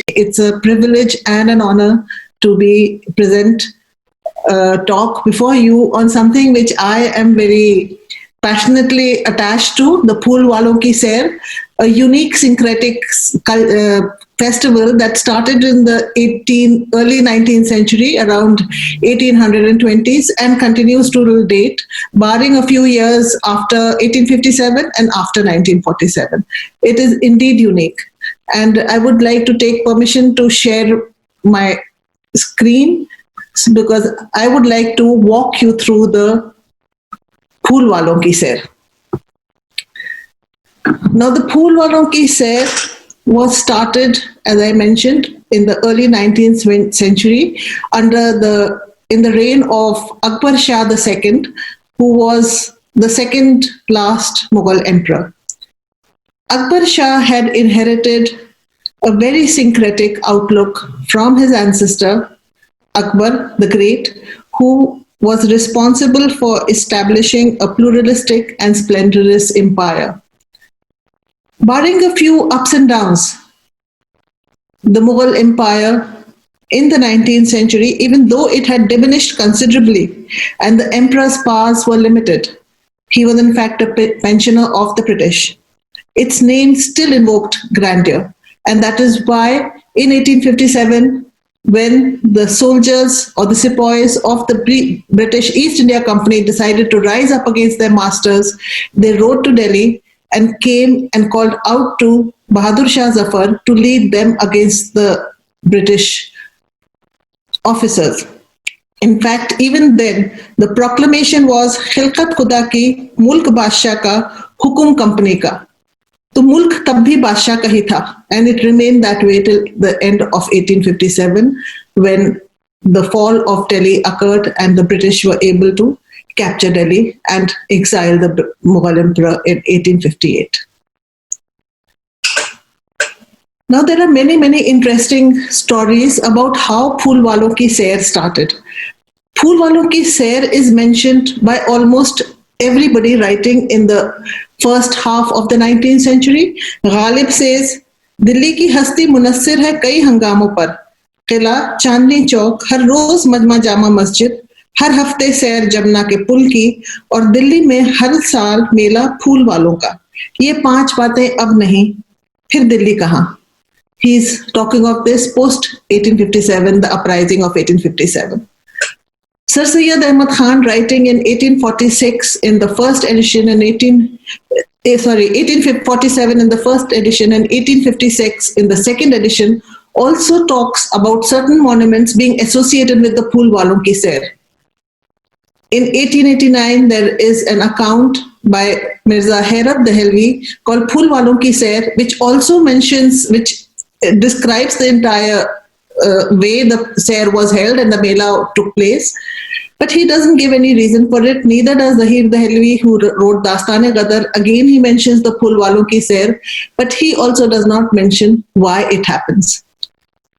It's a privilege and an honor to be present, talk before you on something which I am very passionately attached to, the Phool Walon Ki Sair, a unique syncretic festival that started in the early 19th century, around 1820s, and continues to date, barring a few years after 1857 and after 1947. It is indeed unique. And I would like to take permission to share my screen because I would like to walk you through the Phool Walon Ki Sair. Now, the Phool Walon Ki Sair was started, as I mentioned, in the early 19th century in the reign of Akbar Shah II, who was the second last Mughal emperor. Akbar Shah had inherited a very syncretic outlook from his ancestor, Akbar the Great, who was responsible for establishing a pluralistic and splendorous empire. Barring a few ups and downs, the Mughal Empire in the 19th century, even though it had diminished considerably and the emperor's powers were limited, he was in fact a pensioner of the British. Its name still invoked grandeur, and that is why in 1857, when the soldiers or the sepoys of the British East India Company decided to rise up against their masters, they rode to Delhi and came and called out to Bahadur Shah Zafar to lead them against the British officers. In fact, even then, the proclamation was Khilkat Khuda ki, Mulk Badshah ka, Hukum Company ka. तो मुल्क तब भी बादशाह का ही था, and it remained that way till the end of 1857 when the fall of Delhi occurred and the British were able to capture Delhi and exile the Mughal emperor in 1858. Now there are many interesting stories about how Phool Walon Ki Sair started. Phool Walon Ki Sair is mentioned by almost everybody writing in the first half of the 19th century. Ghalib says, Delhi की हस्ती मुनस्सिर है कई हंगामों पर, किला चांदनी चौक हर रोज मजमा जामा मस्जिद, हर हफ्ते सैर जमुना के पुल की, और दिल्ली में हर साल मेला फूल वालों का. ये पांच बातें अब नहीं, फिर दिल्ली कहाँ. He is talking of this post 1857, the uprising of 1857. Sir Syed Ahmad Khan, writing in 1846 in the first edition and 1847 in the first edition and 1856 in the second edition, also talks about certain monuments being associated with the Phool Walon Ki Sair. In 1889, there is an account by Mirza Hairab Dehelvi called Phool Walon Ki Sair, which also describes the entire way the Sair was held and the Mela took place. But he doesn't give any reason for it. Neither does Zahir Dehelvi, who wrote Dastan-e-Ghadar. Again, he mentions the Phool Walon Ki Sair, but he also does not mention why it happens.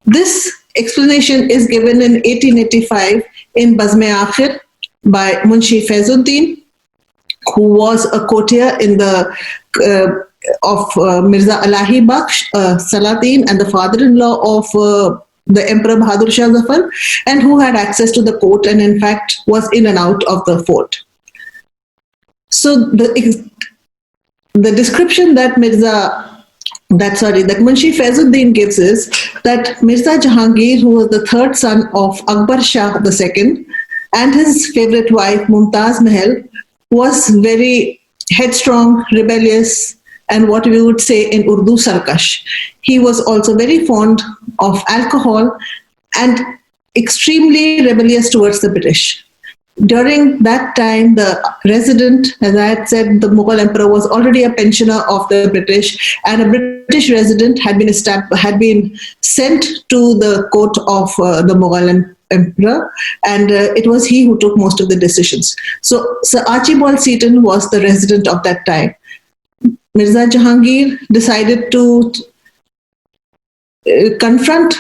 This explanation is given in 1885 in Bazm-e-Akhir by Munshi Faizuddin, who was a courtier in the of Mirza Alahi Bakhsh, Salatin, and the father-in-law of the Emperor Bahadur Shah Zafar, and who had access to the court and in fact was in and out of the fort. So the description that Munshi Faizuddin gives is that Mirza Jahangir, who was the third son of Akbar Shah II, and his favorite wife Mumtaz Mahal, was very headstrong, rebellious, and what we would say in Urdu, sarkash. He was also very fond of alcohol and extremely rebellious towards the British. During that time, the resident, as I had said, the Mughal emperor was already a pensioner of the British, and a British resident had been sent to the court of the Mughal emperor, and it was he who took most of the decisions. So Sir Archibald Seton was the resident of that time. Mirza Jahangir decided to confront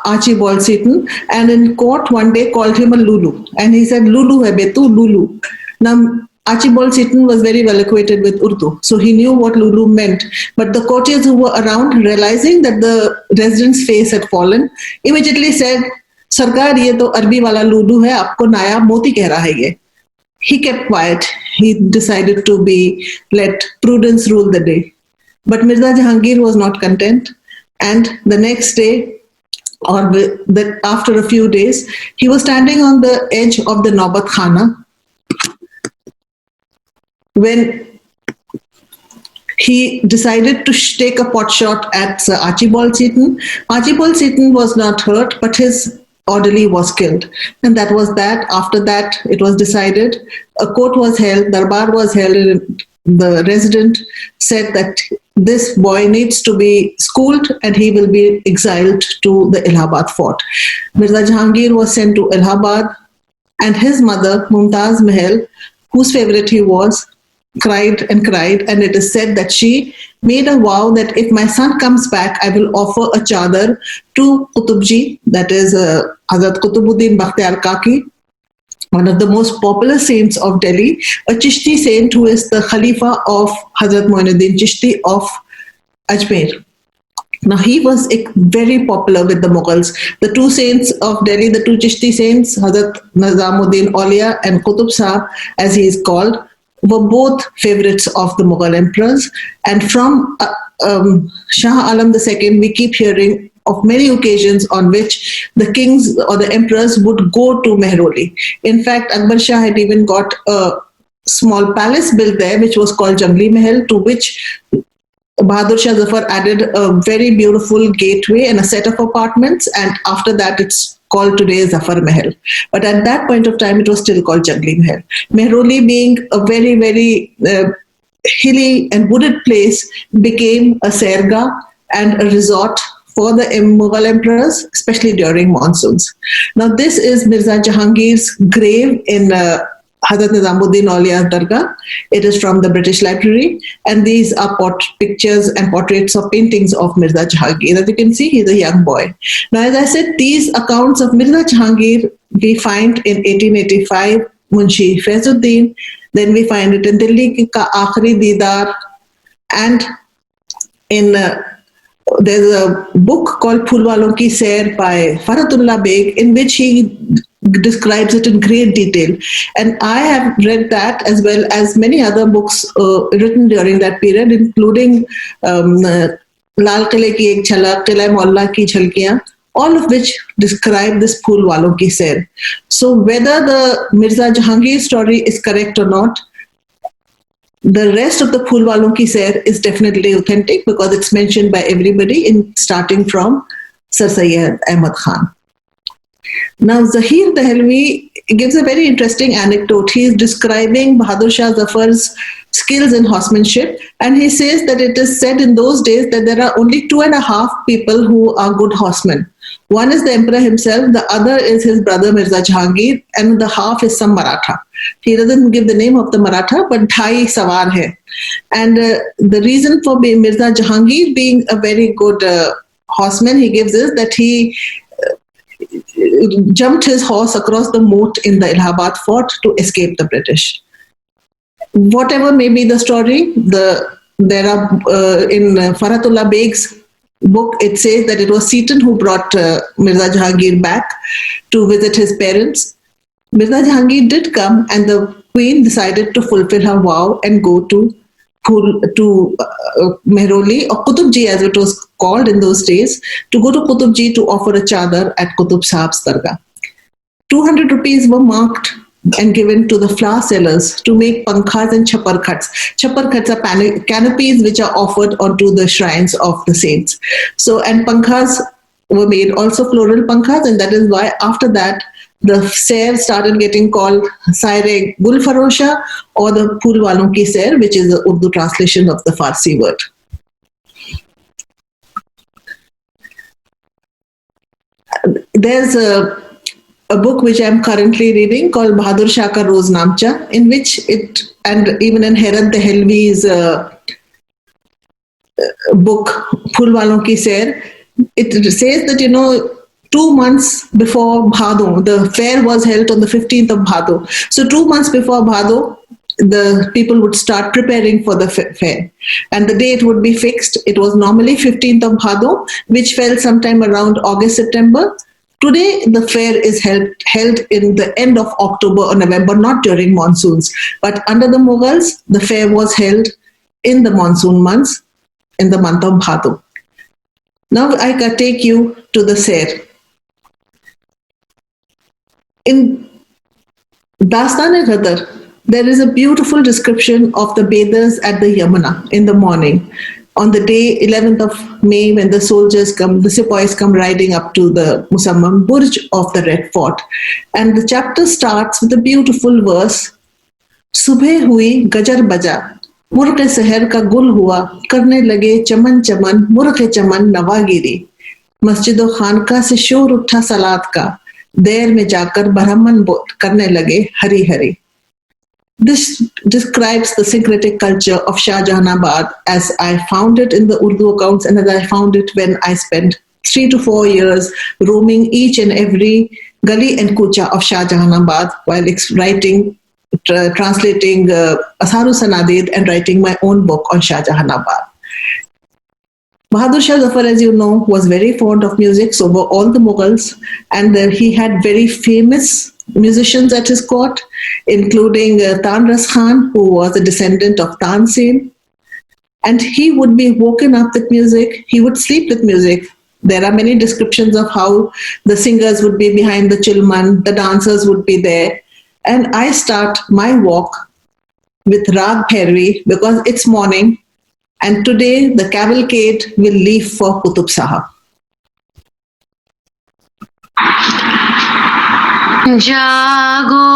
Archibald Seton, and in court one day called him a Lulu, and he said, "Lulu hai betu, Lulu." Now Archibald Seton was very well acquainted with Urdu, so he knew what Lulu meant. But the courtiers who were around, realizing that the resident's face had fallen, immediately said, "Sarkar, ye to Arbi wala Lulu hai, aapko naya moti keh raha hai ye." He kept quiet. He decided to be let prudence rule the day. But Mirza Jahangir was not content, and the next day, or after a few days, he was standing on the edge of the Naubat Khana when he decided to take a pot shot at Sir Archibald Seton. Archibald Seton was not hurt, but his orderly was killed. And that was that. After that, it was decided, a court was held, Darbar was held, and the resident said that this boy needs to be schooled and he will be exiled to the Allahabad fort. Mirza Jahangir was sent to Allahabad, and his mother, Mumtaz Mahal, whose favorite he was, cried and cried, and it is said that she made a vow that if my son comes back, I will offer a chadar to Qutubji, that is Hazrat Qutubuddin Bakhtiar Kaki, one of the most popular saints of Delhi, a Chishti saint who is the Khalifa of Hazrat Moinuddin Chishti of Ajmer. Now, he was very popular with the Mughals. The two saints of Delhi, the two Chishti saints, Hazrat Nizamuddin Aulia and Qutub Sahib, as he is called, were both favorites of the Mughal emperors. And from Shah Alam II, we keep hearing of many occasions on which the kings or the emperors would go to Mehroli. In fact, Akbar Shah had even got a small palace built there, which was called Jangli Mahal, to which Bahadur Shah Zafar added a very beautiful gateway and a set of apartments, and after that it's called today Zafar Mahal. But at that point of time, it was still called Jangli Mahal. Mehroli, being a very, very hilly and wooded place, became a serga and a resort for the Mughal emperors, especially during monsoons. Now, this is Mirza Jahangir's grave in Hazrat Nizamuddin Aulia Dargah. It is from the British Library, and these are pictures and portraits of paintings of Mirza Jahangir. As you can see, he's a young boy. Now, as I said, these accounts of Mirza Jahangir we find in 1885, Munshi Faizuddin, then we find it in Delhi Ka Aakhri Deedar, and in there's a book called Phul Walon Ki Sair by Faratullah Beg, in which he describes it in great detail. And I have read that as well as many other books written during that period, including Lal Qile Ki Ek Jhalak, Qila Mohalla Ki Jhalkiyan, all of which describe this Phul Walon Ki Sair. So whether the Mirza Jahangir story is correct or not, the rest of the Phul Walon Ki Sair is definitely authentic because it's mentioned by everybody, starting from Sir Syed Ahmad Khan. Now, Zahir Dehlvi gives a very interesting anecdote. He is describing Bahadur Shah Zafar's skills in horsemanship, and he says that it is said in those days that there are only 2.5 people who are good horsemen. One is the emperor himself, the other is his brother Mirza Jahangir, and the half is some Maratha. He doesn't give the name of the Maratha, but Dhai Sawar hai. And the reason for Mirza Jahangir being a very good horseman, he gives is that he jumped his horse across the moat in the Allahabad fort to escape the British. Whatever may be the story, there are in Faratullah Beg's book, it says that it was Seton who brought Mirza Jahangir back to visit his parents. Mirza Jahangir did come, and the queen decided to fulfill her vow and go to Mehroli, or Qutubji as it was called in those days, to go to Qutubji to offer a chadar at Qutub Sahib's Dargah. 200 rupees were marked and given to the flower sellers to make pankhas and chapar khuts. Chapar khuts are canopies which are offered onto the shrines of the saints. So, and pankhas were made, also floral pankhas, and that is why after that the sair started getting called Saire Gul Farosha or the Phul Walon Ki Sair, which is the Urdu translation of the Farsi word. There's a book which I'm currently reading called Bahadur Shah Ka Roz Namcha, in which it, and even in Herat Dehlvi's book Phul Walon Ki Sair, it says that, 2 months before Bhado, the fair was held on the 15th of Bhado. So 2 months before Bhado, the people would start preparing for the fair, and the date would be fixed. It was normally 15th of Bhado, which fell sometime around August, September. Today, the fair is held in the end of October or November, not during monsoons. But under the Mughals, the fair was held in the monsoon months, in the month of Bhado. Now I can take you to the Sair. In Dastan-e-Ghadar, there is a beautiful description of the bathers at the Yamuna in the morning. On the day 11th of May, when the soldiers come, the sepoys come riding up to the Musamman Burj of the Red Fort. And the chapter starts with a beautiful verse, Subhe hui gajar baja, मुर्ग़ सहर का गुल हुआ, करने लगे चमन चमन, मुर्ग़ चमन नवागिरी. मस्जिद खानका से शोर उठा सलात का, देर में जाकर ब्राह्मण करने लगे Hari Hari. This describes the syncretic culture of Shah Jahanabad as I found it in the Urdu accounts and as I found it when I spent 3 to 4 years roaming each and every gully and kucha of Shah Jahanabad while writing, translating Asharu Sanadid and writing my own book on Shah Jahanabad. Bahadur Shah Zafar, as you know, was very fond of music, so were all the Mughals, and he had very famous musicians at his court, including Tanras Khan, who was a descendant of Tansin. And he would be woken up with music, he would sleep with music. There are many descriptions of how the singers would be behind the chilman, the dancers would be there. And I start my walk with Rag Bhairavi because it's morning, and today the cavalcade will leave for Qutub Sahab. जागो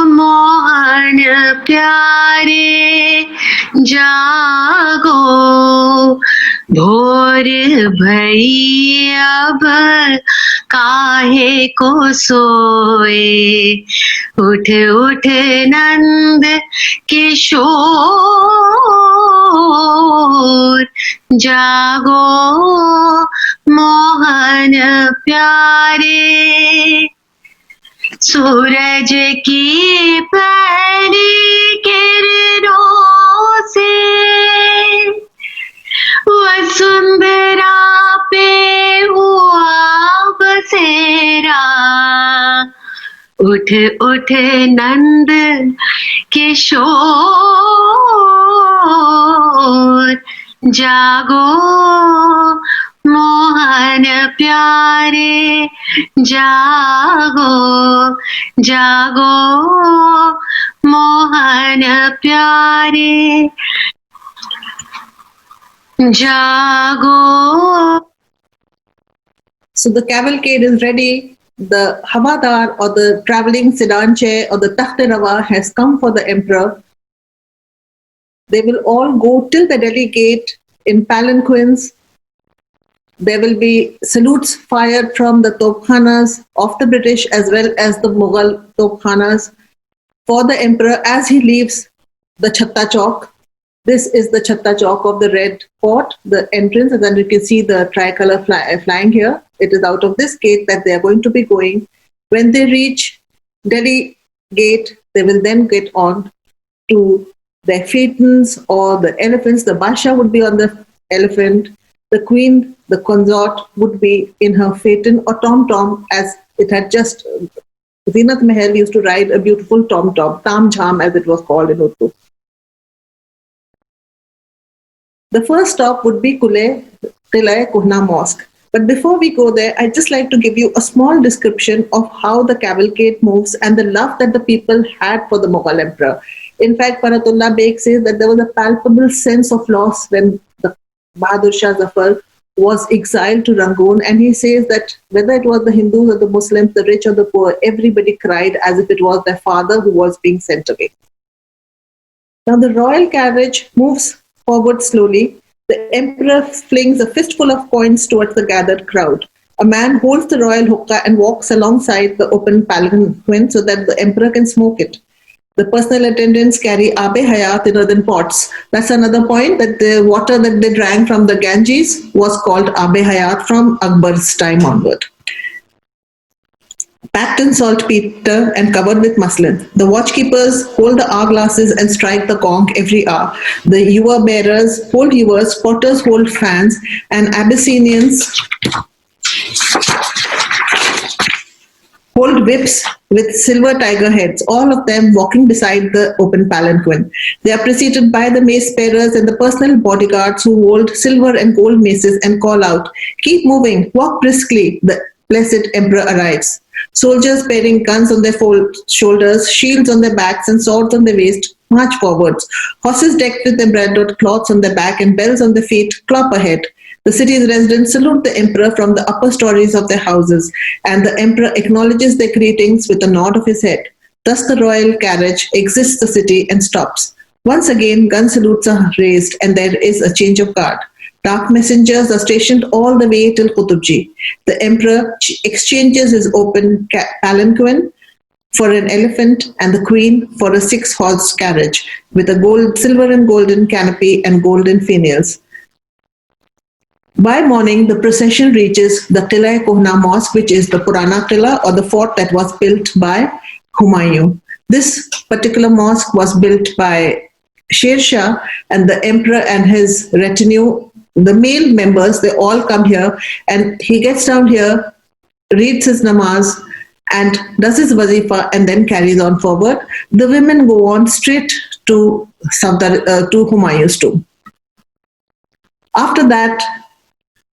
मोहन प्यारे जागो भोर भई अब काहे को सोए उठ उठ नंद किशोर जागो मोहन प्यारे सूरज की पहली किरणों से वसुंधरा पे हुआ बसेरा उठ उठ नंद किशोर जागो मोहन प्यारे जागो जागो मोहन प्यारे जागो. So the cavalcade is ready. The Havadar or the traveling sedan chair or the Takht-e-Rawa has come for the emperor. They will all go till the Delhi gate in palanquins. There will be salutes fired from the Topkhanas of the British as well as the Mughal Topkhanas for the emperor as he leaves the Chatta Chowk. This is the Chatta Chowk of the Red Fort, the entrance, and then you can see the tricolor flying here. It is out of this gate that they are going to be going. When they reach Delhi gate, they will then get on to their phaetons or the elephants. The Basha would be on the elephant. The queen, the consort, would be in her phaeton or tom-tom, as it had just, Zeenat Mahal used to ride a beautiful tom-tom, tam-jham as it was called in Urdu. The first stop would be Qila'e-Kohna Mosque. But before we go there, I'd just like to give you a small description of how the cavalcade moves and the love that the people had for the Mughal emperor. In fact, Faratullah Beg says that there was a palpable sense of loss when the Bahadur Shah Zafar was exiled to Rangoon, and he says that whether it was the Hindus or the Muslims, the rich or the poor, everybody cried as if it was their father who was being sent away. Now the royal carriage moves forward slowly. The emperor flings a fistful of coins towards the gathered crowd. A man holds the royal hookah and walks alongside the open palanquin so that the emperor can smoke it. The personal attendants carry Abe Hayat in earthen pots. That's another point, that the water that they drank from the Ganges was called Abe Hayat from Akbar's time onward. packed in saltpeter and covered with muslin. The watchkeepers hold the hourglasses and strike the gong every hour. The yuva bearers hold yuvas, potters hold fans, and Abyssinians hold whips with silver tiger heads, all of them walking beside the open palanquin. They are preceded by the mace bearers and the personal bodyguards who hold silver and gold maces and call out, "Keep moving, walk briskly." The blessed emperor arrives. Soldiers bearing guns on their shoulders, shields on their backs, and swords on their waist march forwards. Horses decked with embroidered cloths on their back and bells on their feet clop ahead. The city's residents salute the emperor from the upper stories of their houses, and the emperor acknowledges their greetings with a nod of his head. Thus, the royal carriage exits the city and stops. Once again, gun salutes are raised, and there is a change of guard. Dark messengers are stationed all the way till Qutubji. The emperor exchanges his open palanquin for an elephant and the queen for a 6-horse carriage with a silver and golden canopy and golden finials. By morning, the procession reaches the Qila-e-Kohna Mosque, which is the Purana Qila or the fort that was built by Humayun. This particular mosque was built by Sher Shah, and the emperor and his retinue, the male members, they all come here, and he gets down here, reads his namaz, and does his wazifa, and then carries on forward. The women go on straight to Humayun's tomb. After that,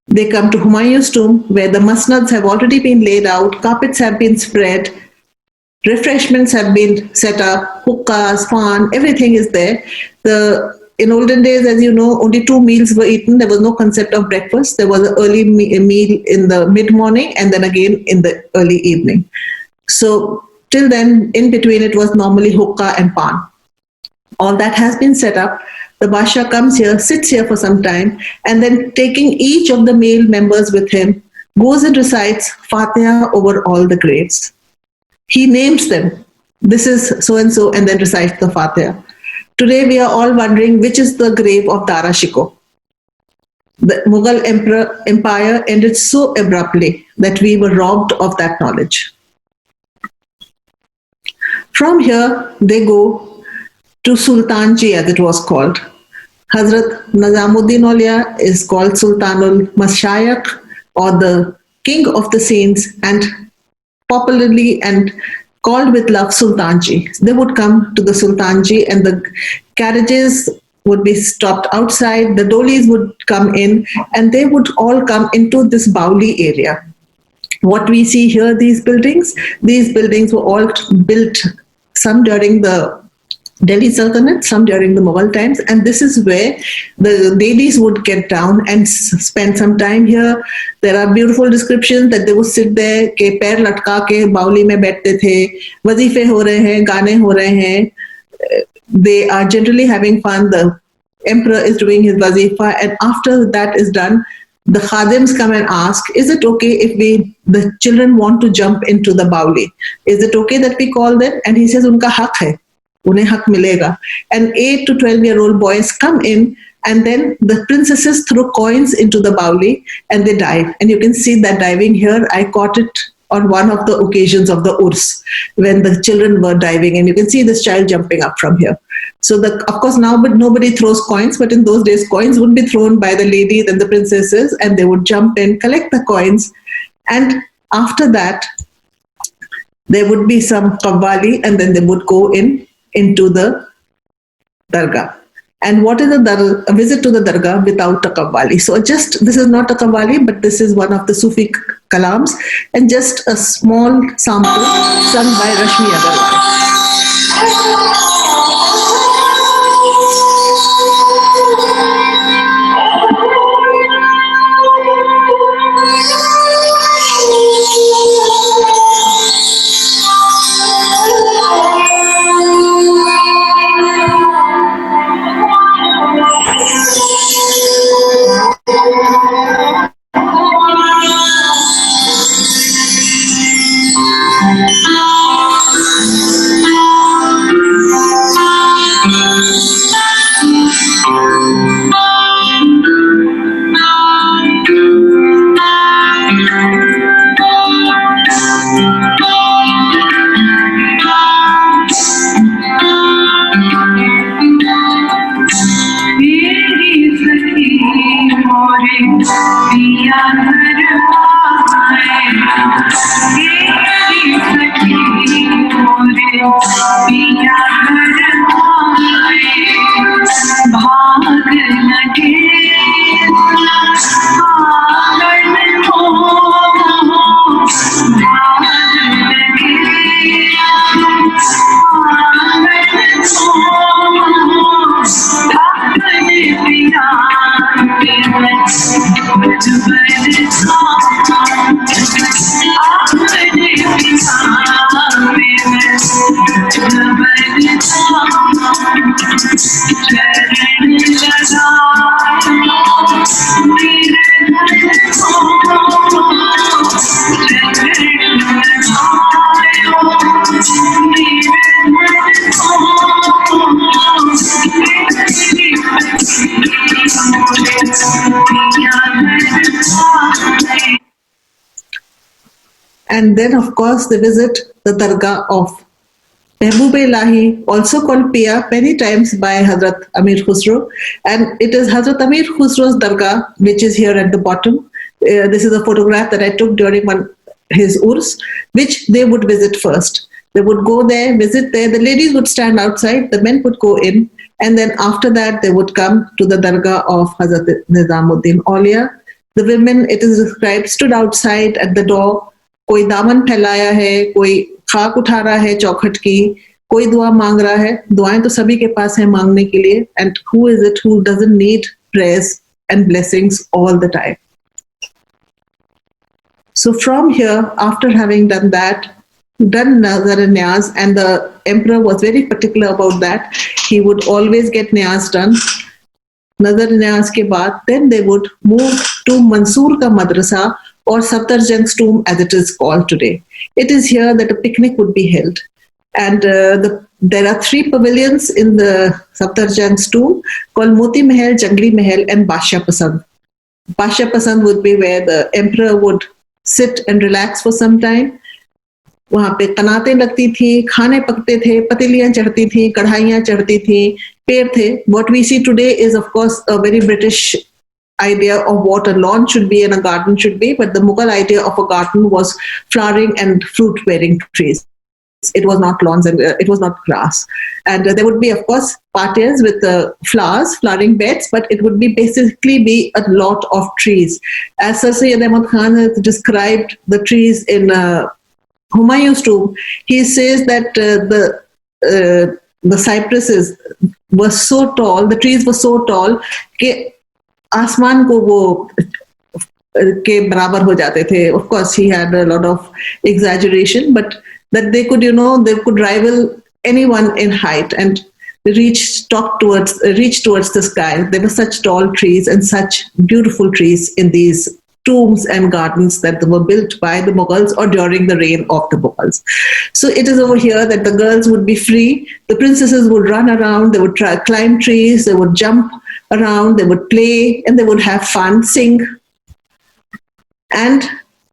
they come to Humayun's tomb, where the masnads have already been laid out, carpets have been spread, refreshments have been set up, hookahs, fan, everything is there. In olden days, as you know, only 2 meals were eaten. There was no concept of breakfast. There was an early meal in the mid-morning and then again in the early evening. So till then, in between, it was normally hookah and pan. All that has been set up. The Basha comes here, sits here for some time, and then taking each of the male members with him, goes and recites Fatiha over all the graves. He names them. This is so-and-so, and then recites the Fatiha. Today we are all wondering which is the grave of Dara Shikoh. The Mughal empire ended so abruptly that we were robbed of that knowledge. From here, they go to Sultanji, as it was called. Hazrat Nizamuddin Aulia is called Sultanul Mashayikh, or the king of the saints, and popularly and called with love Sultanji. They would come to the Sultanji, and the carriages would be stopped outside, the dolis would come in, and they would all come into this Bauli area. What we see here, these buildings were all built, some during the Delhi Sultanate, some during the Mughal times, and this is where the ladies would get down and spend some time here. There are beautiful descriptions that they would sit there, ke pair latka ke bauli mein baiठते थे, wazife ho rahe hain, gaane ho rahe hain. They are generally having fun. The emperor is doing his wazifa, and after that is done, the khadims come and ask, is it okay if the children want to jump into the bauli? Is it okay that we call them? And he says, unka haq hai. Unhe haq milega. And 8 to 12-year-old boys come in, and then the princesses throw coins into the bauli and they dive. And you can see that diving here. I caught it on one of the occasions of the Urs when the children were diving, and you can see this child jumping up from here. So of course now nobody throws coins, but in those days coins would be thrown by the ladies and the princesses, and they would jump in, collect the coins, and after that there would be some qawwali, and then they would go into the dargah. And what is a visit to the dargah without a qawwali? So this is not a qawwali, but this is one of the Sufi kalams, and just a small sample sung by Rashmi Agarwal. And then, of course, they visit the Dargah of Mehboob Ilahi, also called Pia many times by Hazrat Amir Khusro. And it is Hazrat Amir Khusro's Dargah, which is here at the bottom. This is a photograph that I took during his Urs, which they would visit first. They would go there, visit there. The ladies would stand outside, the men would go in. And then after that, they would come to the Dargah of Hazrat Nizamuddin Aulia. The women, it is described, stood outside at the door. कोई दामन फैलाया है, कोई खाक उठा रहा है चौखट की, कोई दुआ मांग रहा है. दुआएं तो सभी के पास है मांगने के लिए. And who is it who doesn't need prayers and blessings all the time? So from here, after having done that, done Nazar and Niyaz, and the emperor was very particular about that, he would always get Niyaz done. Nazar and Niyaz ke baad, then they would move to Mansoor ka madrasa, or Safdarjang's tomb as it is called today. It is here that a picnic would be held. And there are 3 pavilions in the Safdarjang's tomb called Moti Mahal, Jangli Mahal and Basha Pasand. Basha Pasand would be where the emperor would sit and relax for some time. वहाँ पे कनातें लगती थी, खाने पकते थे, पतीलियां चढ़ती थी, कढ़ाइयां चढ़ती थी, पेड़ थे. What we see today is of course a very British idea of what a lawn should be and a garden should be, but the Mughal idea of a garden was flowering and fruit-bearing trees. It was not lawns and it was not grass. And there would be, of course, patios with flowers, flowering beds, but it would basically be a lot of trees. As Sir Syed Ahmad Khan has described the trees in Humayun's tomb, he says that the cypresses were so tall, the trees were so tall, that आसमान को वो के बराबर हो जाते थे. Of course, he had a lot of exaggeration, but that they could, they could rival anyone in height and reach towards the sky. There were such tall trees and such beautiful trees in these tombs and gardens that were built by the Mughals or during the reign of the Mughals. So it is over here that the girls would be free. The princesses would run around, they would climb trees, they would jump around, they would play, and they would have fun, sing. And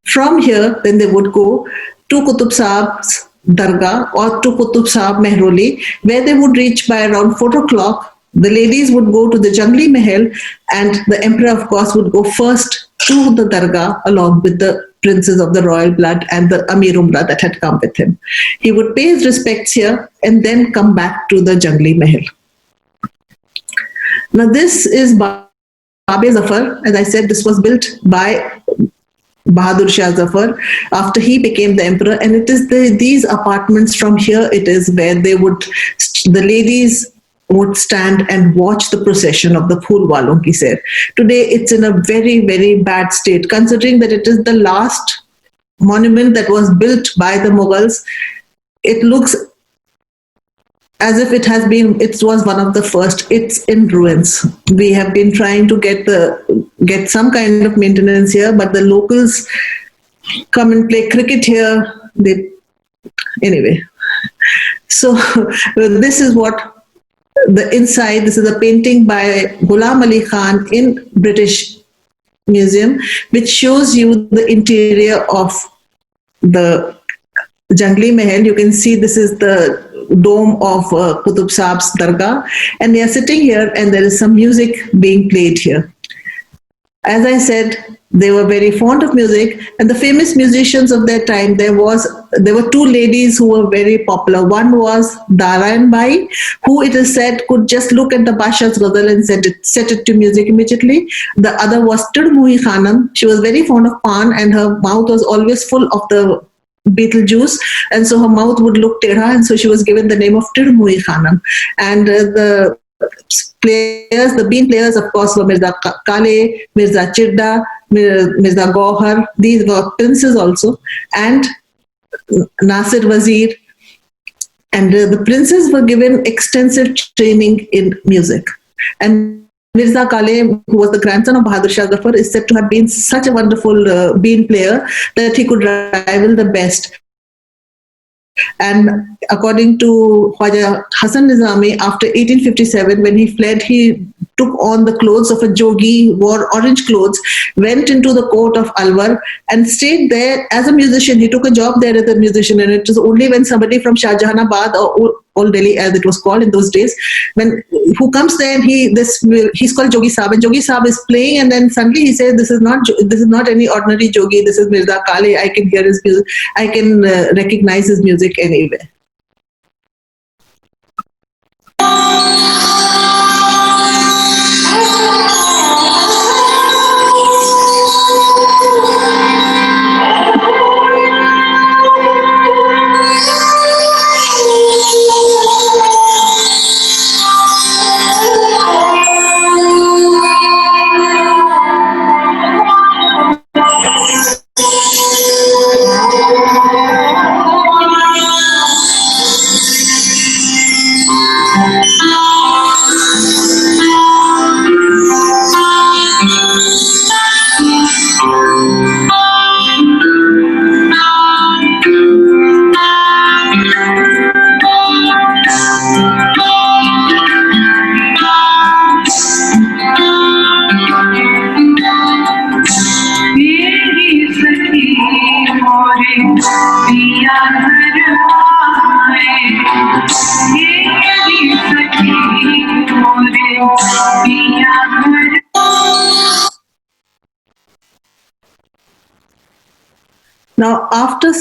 from here, then they would go to Qutub Saab's Dargah or to Qutub Saab Mehroli, where they would reach by around 4 o'clock. The ladies would go to the Jangli Mahal, and the emperor, of course, would go first to the Dargah along with the princes of the royal blood and the Amir Umrah that had come with him. He would pay his respects here and then come back to the Jangli Mahal. Now this is Babe Zafar. As I said, this was built by Bahadur Shah Zafar after he became the emperor, and it is these apartments from here, it is where the ladies would stand and watch the procession of the Phool Walon ki Sair. Today it's in a very, very bad state, considering that it is the last monument that was built by the Mughals. It looks as if it was one of the first. It's in ruins. We have been trying to get some kind of maintenance here, but the locals come and play cricket here. Anyway, so this is what the inside. This is a painting by Ghulam Ali Khan in British Museum, which shows you the interior of the Jangli Mahal. You can see this is the dome of Qutub Saab's Dargah, and they are sitting here and there is some music being played here. As I said, they were very fond of music, and the famous musicians of their time, there were 2 ladies who were very popular. One was Narayan Bai, who it is said could just look at the Basha's ghazal and set it to music immediately. The other was Tirmui Khanam. She was very fond of pan, and her mouth was always full of the betel juice, and so her mouth would look tedha, and so she was given the name of Tirmui Khanam. And the players, the bean players, of course, were Mirza Kale, Mirza Chidda, Mirza Gauhar. These were princes also, and Nasir Wazir. And the princes were given extensive training in music. And Mirza Kale, who was the grandson of Bahadur Shah Zafar, is said to have been such a wonderful bean player that he could rival the best. And according to Khwaja Hassan Nizami, after 1857, when he fled, he took on the clothes of a jogi, wore orange clothes, went into the court of Alwar and stayed there as a musician. He took a job there as a musician, and it was only when somebody from Shah Jahanabad or Old Delhi, as it was called in those days, when who comes there and he's called Jogi Saab, and Jogi Saab is playing, and then suddenly he says, "This is not any ordinary Jogi. This is Mirza Kale. I can hear his music. I can recognize his music anywhere." Now, after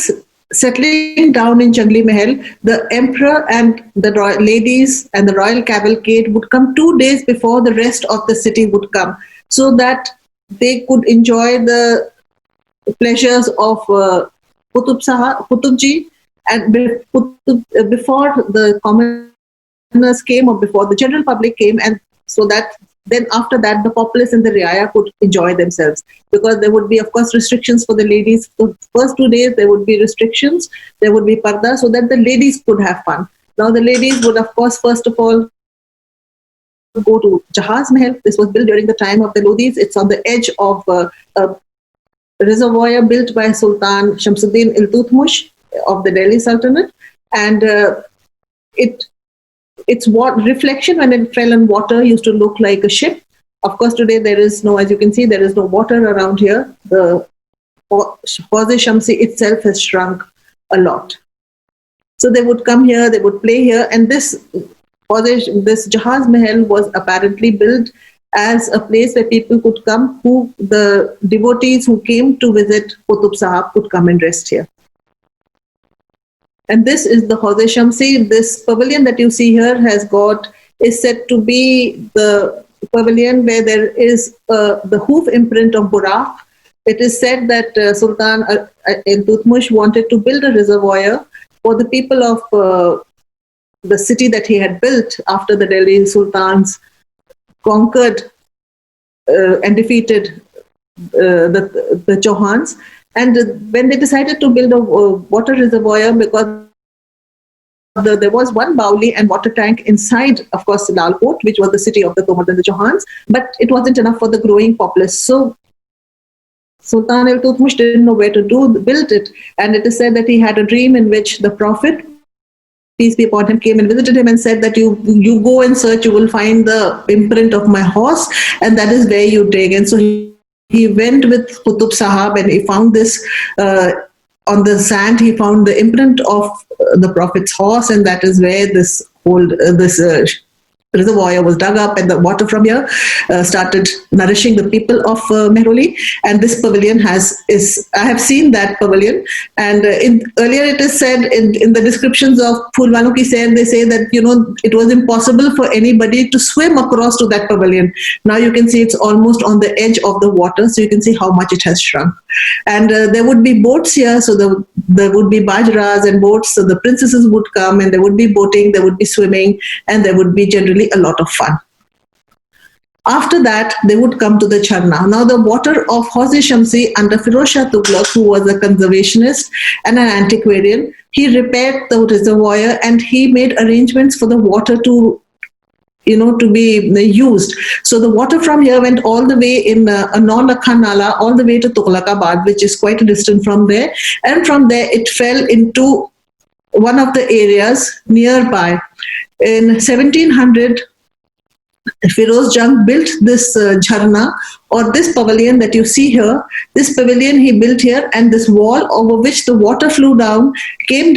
settling down in Jangli Mahal, the emperor and the ladies and the royal cavalcade would come 2 days before the rest of the city would come, so that they could enjoy the pleasures of Qutubji, and before the commoners came, or before the general public came, and so that then after that the populace and the riaya could enjoy themselves, because there would be, of course, restrictions for the ladies. The first 2 days there would be restrictions, there would be parda, so that the ladies could have fun. Now the ladies would, of course, first of all go to Jahaz Mahal. This was built during the time of the Lodhis. It's on the edge of a reservoir built by Sultan Shamsuddin Iltutmish of the Delhi Sultanate, and its reflection when it fell in water used to look like a ship. Of course, today there is no, as you can see, there is no water around here. The Hawaz Shamsi itself has shrunk a lot. So they would come here, they would play here, and this Jahaz Mahal was apparently built as a place where people could come, who the devotees who came to visit Qutub Sahab could come and rest here. And this is the Hawaz Shamsi. This pavilion that you see here is said to be the pavilion where there is the hoof imprint of Buraq. It is said that Sultan Iltutmish wanted to build a reservoir for the people of the city that he had built after the Delhi Sultans conquered and defeated the Chauhans. And when they decided to build a water reservoir, because there was one Bauli and water tank inside, of course, Lalkot, which was the city of the Tomar and the Chauhans, but it wasn't enough for the growing populace. So Sultan Iltutmish didn't know where to build it. And it is said that he had a dream in which the Prophet, peace be upon him, came and visited him and said that you go and search, you will find the imprint of my horse, and that is where you dig. And so he went with Qutub Sahab and he found this on the sand. He found the imprint of the Prophet's horse, and that is where this reservoir was dug up, and the water from here started nourishing the people of Mehroli. And this pavilion I have seen that pavilion, and earlier it is said in the descriptions of Phulwano Ki Sair, they say that it was impossible for anybody to swim across to that pavilion. Now you can see it's almost on the edge of the water, so you can see how much it has shrunk. And there would be boats here, so there would be bajras and boats, so the princesses would come and there would be boating, there would be swimming, and there would be generally a lot of fun. After that, they would come to the Charna. Now, the water of Hauze Shamsi under Firoz Shah Tughlaq, who was a conservationist and an antiquarian, he repaired the reservoir and he made arrangements for the water to to be used. So the water from here went all the way in Naulakha Nala, all the way to Tughlaqabad, which is quite a distance from there. And from there, it fell into one of the areas nearby. In 1700, Firoz Jung built this jharna, or this pavilion that you see here. This pavilion he built here, and this wall over which the water flew down, came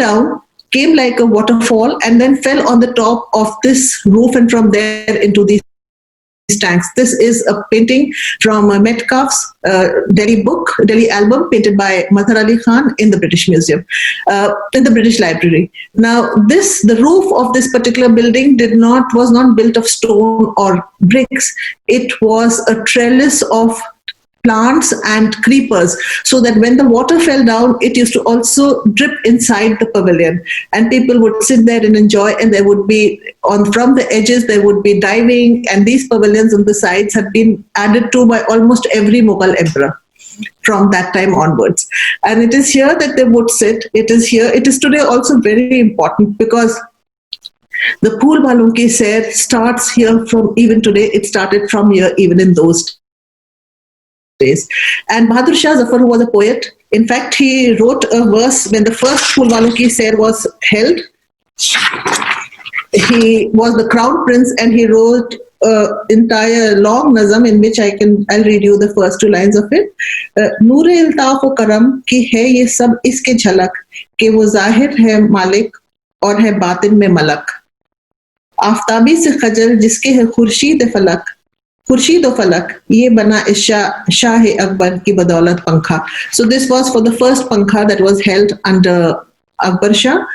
like a waterfall, and then fell on the top of this roof, and from there into these tanks. This is a painting from Metcalfe's Delhi album, painted by Mazhar Ali Khan in the British Museum, in the British Library. Now, the roof of this particular building was not built of stone or bricks. It was a trellis of plants and creepers, so that when the water fell down, it used to also drip inside the pavilion, and people would sit there and enjoy, and there would be from the edges there would be diving, and these pavilions on the sides have been added to by almost every Mughal emperor from that time onwards. And it is here that they would sit. It is today also very important, because the Phool Walon ki Sair starts here from even today. It started from here even in those days. And Bahadur Shah Zafar, who was a poet, in fact, he wrote a verse when the first Phool Walon ki Sair was held. He was the crown prince, and he wrote entire long nazam in which I'll read you the first two lines of it. Noor-e iltaf o karam ki hai ye sab iske jhalak, ke wo zahir hai malik aur hai batin mein malak. Aftabi se khajal jiske hai Khurshid o falak, ye bana Shah-e Akbar ki badaulat pankha. So this was for the first pankha that was held under Akbar Shah.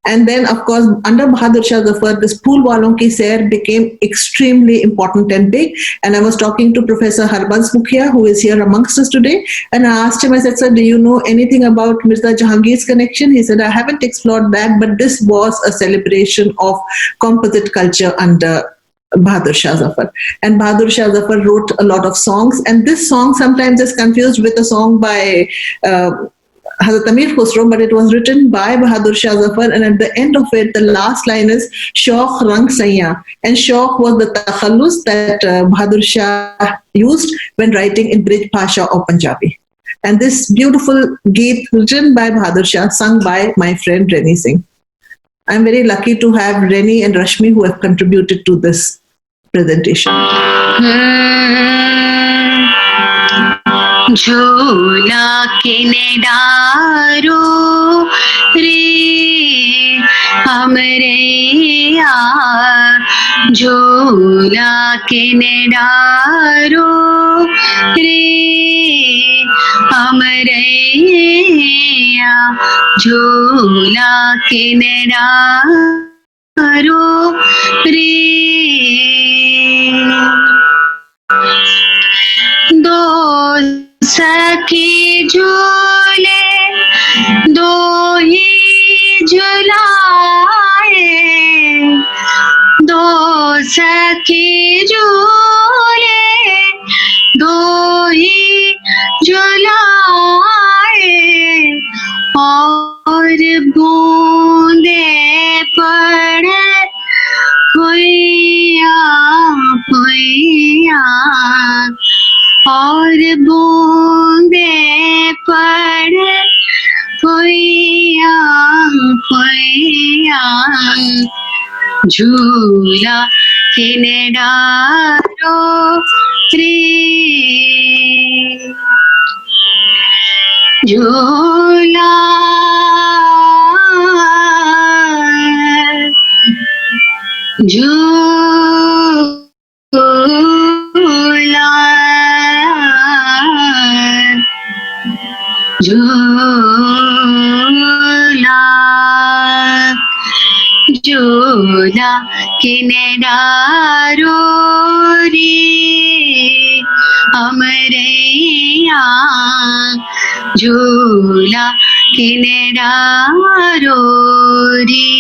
And then, of course, under Bahadur Shah Zafar, this Phool Walon ki Sair became extremely important and big. And I was talking to Professor Harbans Mukhia, who is here amongst us today. And I asked him, I said, sir, do you know anything about Mirza Jahangir's connection? He said, I haven't explored that, but this was a celebration of composite culture under Bahadur Shah Zafar. And Bahadur Shah Zafar wrote a lot of songs. And this song sometimes is confused with a song by Hazrat Amir Khusro, but it was written by Bahadur Shah Zafar, and at the end of it, the last line is Shaukh Rang Saiya. And Shaukh was the takhallus that Bahadur Shah used when writing in Brij Bhasha or Punjabi. And this beautiful geet written by Bahadur Shah, sung by my friend Reni Singh. I'm very lucky to have Reni and Rashmi who have contributed to this presentation. झूला के डारो रे हमरे यार, झूला के डारो रे हमरे यार, झूला के डारो रे। दो सखी झूले दो ही झुलाए, दो सखी झूले दो ही झुलाए, और बूंदे पड़े हुइया हुइया, और बूंदे पड़े हुइया हुइया, झूला के डारो रे, झूला झूला के डारो रे हमरे यार, झूला के डारो रे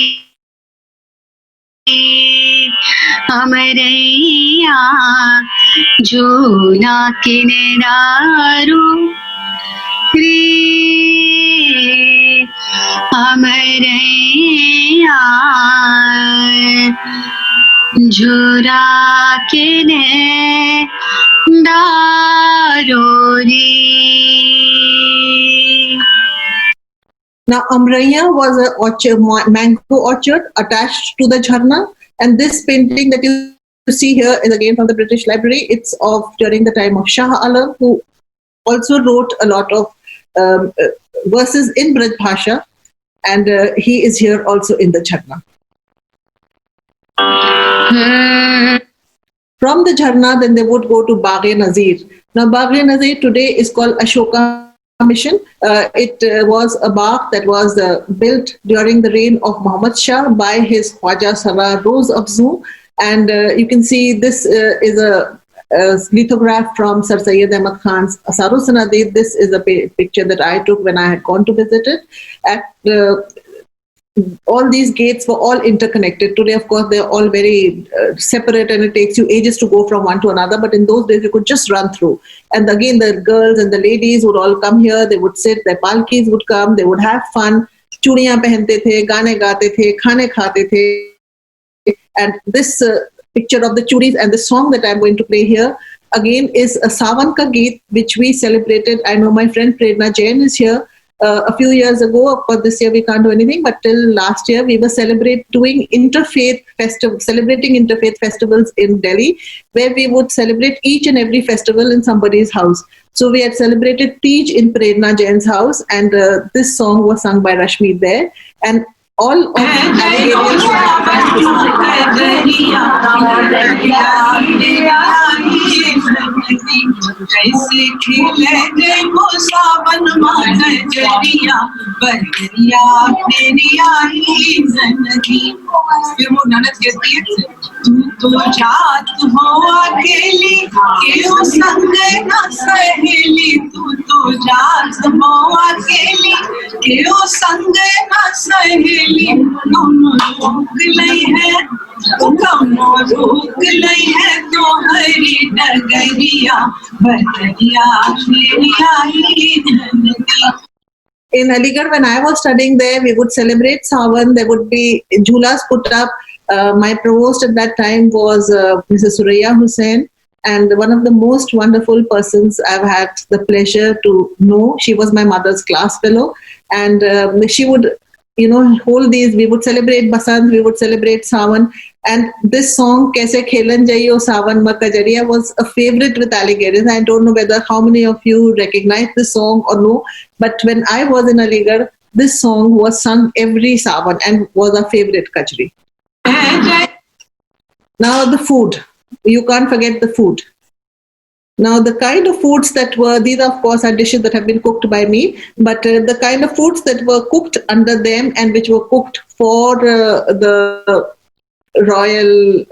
हमरे यार, झूला किनारो रे अमरैया झूला किनारो रे. Now, Amraiya was a orchard, mango orchard attached to the jharna, and this painting that you see here is again from the British Library. It's of during the time of Shah Alam, who also wrote a lot of verses in Braj Bhasha, and he is here also in the jharna. From the jharna, then they would go to Bagh-e-Nazir. Now, Bagh-e-Nazir today is called Ashoka Mission. It was a bagh that was built during the reign of Muhammad Shah by his Khwaja Sarar Rose Afzoo. And you can see this is a lithograph from Sir Syed Ahmad Khan's Asaro Sanadid. This is a picture that I took when I had gone to visit it. All these gates were all interconnected. Today, of course, they're all very separate and it takes you ages to go from one to another. But in those days, you could just run through. And again, the girls and the ladies would all come here. They would sit, their palkis would come, they would have fun. Chudiyan pehante the, gaane gaate the, khane khate the. And this picture of the chudis and the song that I'm going to play here, again, is a Sawan ka Geet, which we celebrated. I know my friend Prerna Jain is here. A few years ago, of course, this year we can't do anything, but till last year we were celebrating interfaith festivals in Delhi, where we would celebrate each and every festival in somebody's house. So we had celebrated Tej in Prerna Jain's house, and this song was sung by Rashmi there. And all of कैसे खिले देखो सावन नजरिया बहरिया तेरी आई जिंदगी. फिर वो ननद कहती है तू तो जात हो अकेली क्यों संग न सहेली. तू तो जात हो अकेली क्यों संग न सहेली. दोनों रोक लई है दोनों रोक लई है तो हरी डगरिया बहरिया तेरी आई जिंदगी. In Aligarh, when I was studying there, we would celebrate Sawan. There would be jhulas put up. My provost at that time was Mrs. Suraya Hussain, and one of the most wonderful persons I've had the pleasure to know. She was my mother's class fellow, and she would, hold these. We would celebrate Basant, we would celebrate Sawan, and this song "Kaise Khelan Jaiyo Sawan Ma Kajariya" was a favorite with Aligarh. I don't know whether how many of you recognize this song or no, but when I was in Aligarh, this song was sung every Sawan and was a favorite kajri. Now the food. You can't forget the food. Now the kind of foods that were, these of course are dishes that have been cooked by me, but the kind of foods that were cooked under them and which were cooked for the royal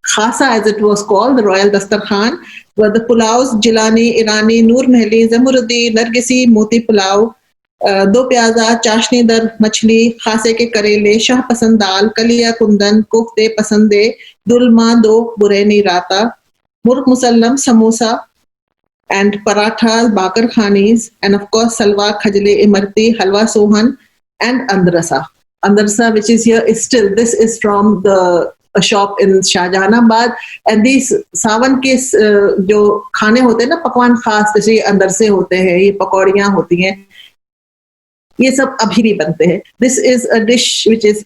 khasa, as it was called, the royal dastarkhan, were the pulaus, Jilani, Irani, Noor Mahli, Zamurudi, Nargisi, Moti pulao, दो प्याजा, चाशनी दर मछली, खासे के करेले, शाह पसंद दाल, कलिया कुंदन, कोफ्ते पसंदे, दुलमा दो बुरेनी राता, मुर्ग musallam, samosa, and parathas, bakar khanis, and of course salwa, khajle, imarti, halwa sohan, and andrasa. Andrasa, which is here, is still, this is from a shop in Shahjahanabad, and these सावन के जो खाने होते हैं ना, पकवान खास जैसे अंदरसे होते हैं, ये पकौड़ियाँ होती हैं, ये सब अभी भी बनते हैं. This is a dish which is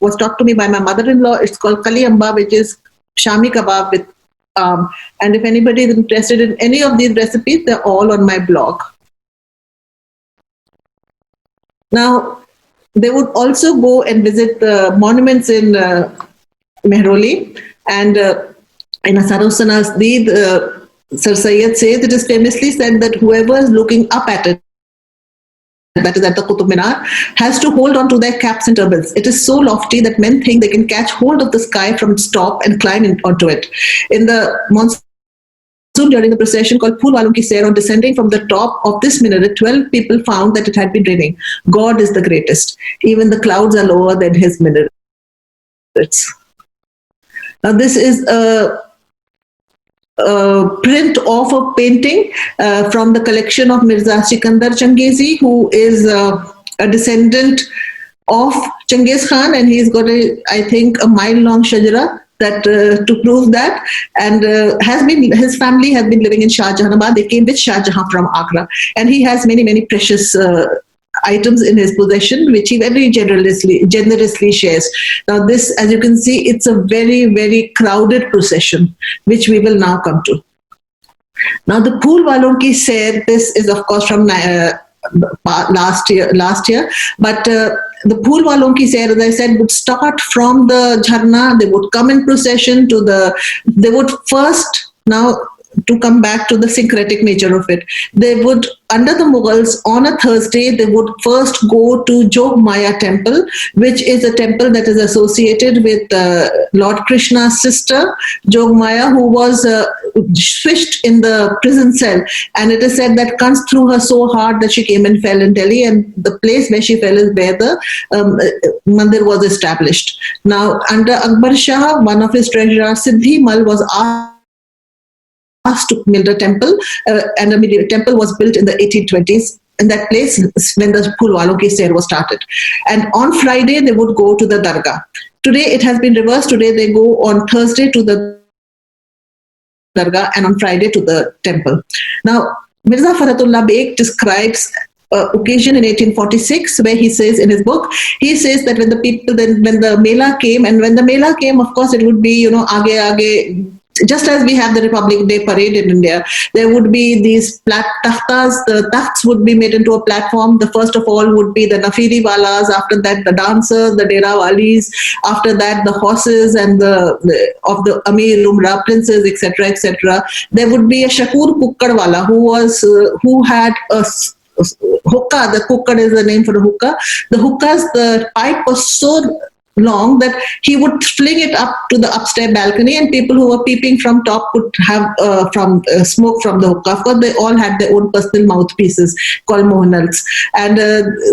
was taught to me by my mother-in-law. It's called kali amba, which is shami kebab with and if anybody is interested in any of these recipes, they're all on my blog. Now, they would also go and visit the monuments in Mehroli, and in Asarosana Asdeed, Sir Syed says, it is famously said that whoever is looking up at it, that is at the Qutub Minar, has to hold on to their caps and turbans. It is so lofty that men think they can catch hold of the sky from its top and climb onto it. In the monsoon, during the procession called Phool Walon Ki Sair, on descending from the top of this minaret, 12 people found that it had been raining. God is the greatest. Even the clouds are lower than his minarets. Now this is a print of a painting from the collection of Mirza Sikandar Changezi, who is a descendant of Genghis Khan, and he's got I think, a mile-long shajara that to prove that, and his family has been living in Shah Jahanabad. They came with Shah Jahan from Agra, and he has many precious items in his possession, which he very generously shares. Now, this, as you can see, it's a very crowded procession, which we will now come to. Now, the Phool Walon Ki Sair, this is of course from last year, but the Phool Walon Ki Sair, as I said, would start from the Jharna. They would come in procession they would first, now to come back to the syncretic nature of it, they would, under the Mughals, on a Thursday, they would first go to Jog Maya temple, which is a temple that is associated with Lord Krishna's sister, Jog Maya, who was swished in the prison cell. And it is said that Kans threw her so hard that she came and fell in Delhi, and the place where she fell is where the mandir was established. Now, under Akbar Shah, one of his treasurers, Siddhi Mal, was asked to build a temple, and a temple was built in the 1820s in that place when the Phool Walon Ki Sair was started. And on Friday, they would go to the Dargah. Today, it has been reversed. Today, they go on Thursday to the Dargah and on Friday to the temple. Now, Mirza Faratullah Beg describes occasion in 1846 where he says in his book, he says that when the Mela came, and when the Mela came, of course, it would be, aage, just as we have the Republic Day parade in India, there would be these takhtas. The takhts would be made into a platform. The first of all would be the Nafiri Walas, after that the dancers, the Dera Walis, after that the horses and of the Amir Umra princes, etc. There would be a Shakur Kukkad Wala who had a hookah. The kukkad is the name for the hookah. The pipe was so long that he would fling it up to the upstairs balcony, and people who were peeping from top could have smoke from the hookah. Of course, they all had their own personal mouthpieces called mohanals, and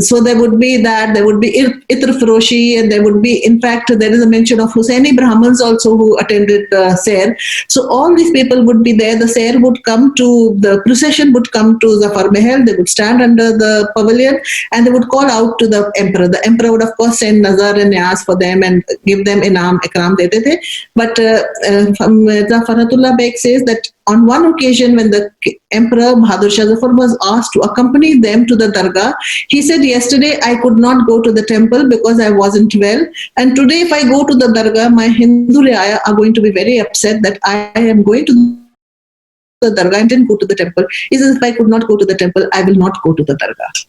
so there would be that. There would be Itr Faroshi, and there would be, in fact, there is a mention of Hussaini Brahmins also who attended Sair. So all these people would be there. The Sair would come to, the procession would come to Zafar Mahal. They would stand under the pavilion and they would call out to the emperor. The emperor would, of course, send nazar and niyaz for them and give them ikram dete the. But Mirza Faratullah Beg says that on one occasion when the Emperor Bahadur Shah Zafar was asked to accompany them to the Dargah, he said, yesterday I could not go to the temple because I wasn't well, and today if I go to the Dargah, my Hindu Riaya are going to be very upset that I am going to the Dargah and didn't go to the temple. He says, if I could not go to the temple, I will not go to the Dargah.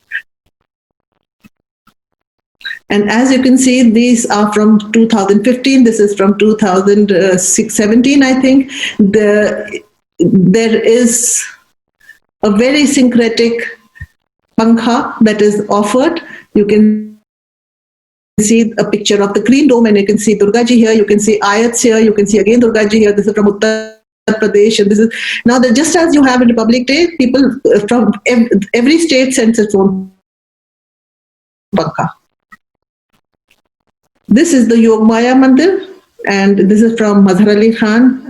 And as you can see, these are from 2015. This is from 2017, I think. There is a very syncretic pankha that is offered. You can see a picture of the green dome, and you can see Durga Ji here. You can see ayats here. You can see again Durga Ji here. This is from Uttar Pradesh, and this is now that just as you have in Republic Day, people from every state sends its own pankha. This is the Yogmaya Mandir, and this is from Mazhar Ali Khan,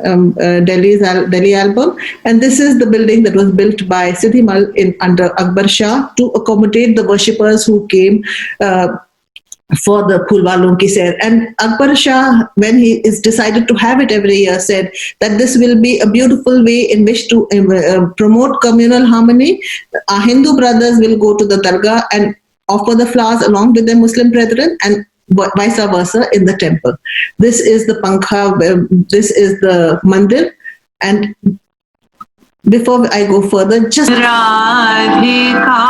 Delhi album. And this is the building that was built by Siddhi Mal under Akbar Shah to accommodate the worshippers who came for the Phool Walon Ki Sair. And Akbar Shah, when he is decided to have it every year, said that this will be a beautiful way in which to promote communal harmony. Our Hindu brothers will go to the Dargah and offer the flowers along with their Muslim brethren, and vice versa in the temple. This is the pankha, this is the mandir. And before I go further, just Radhika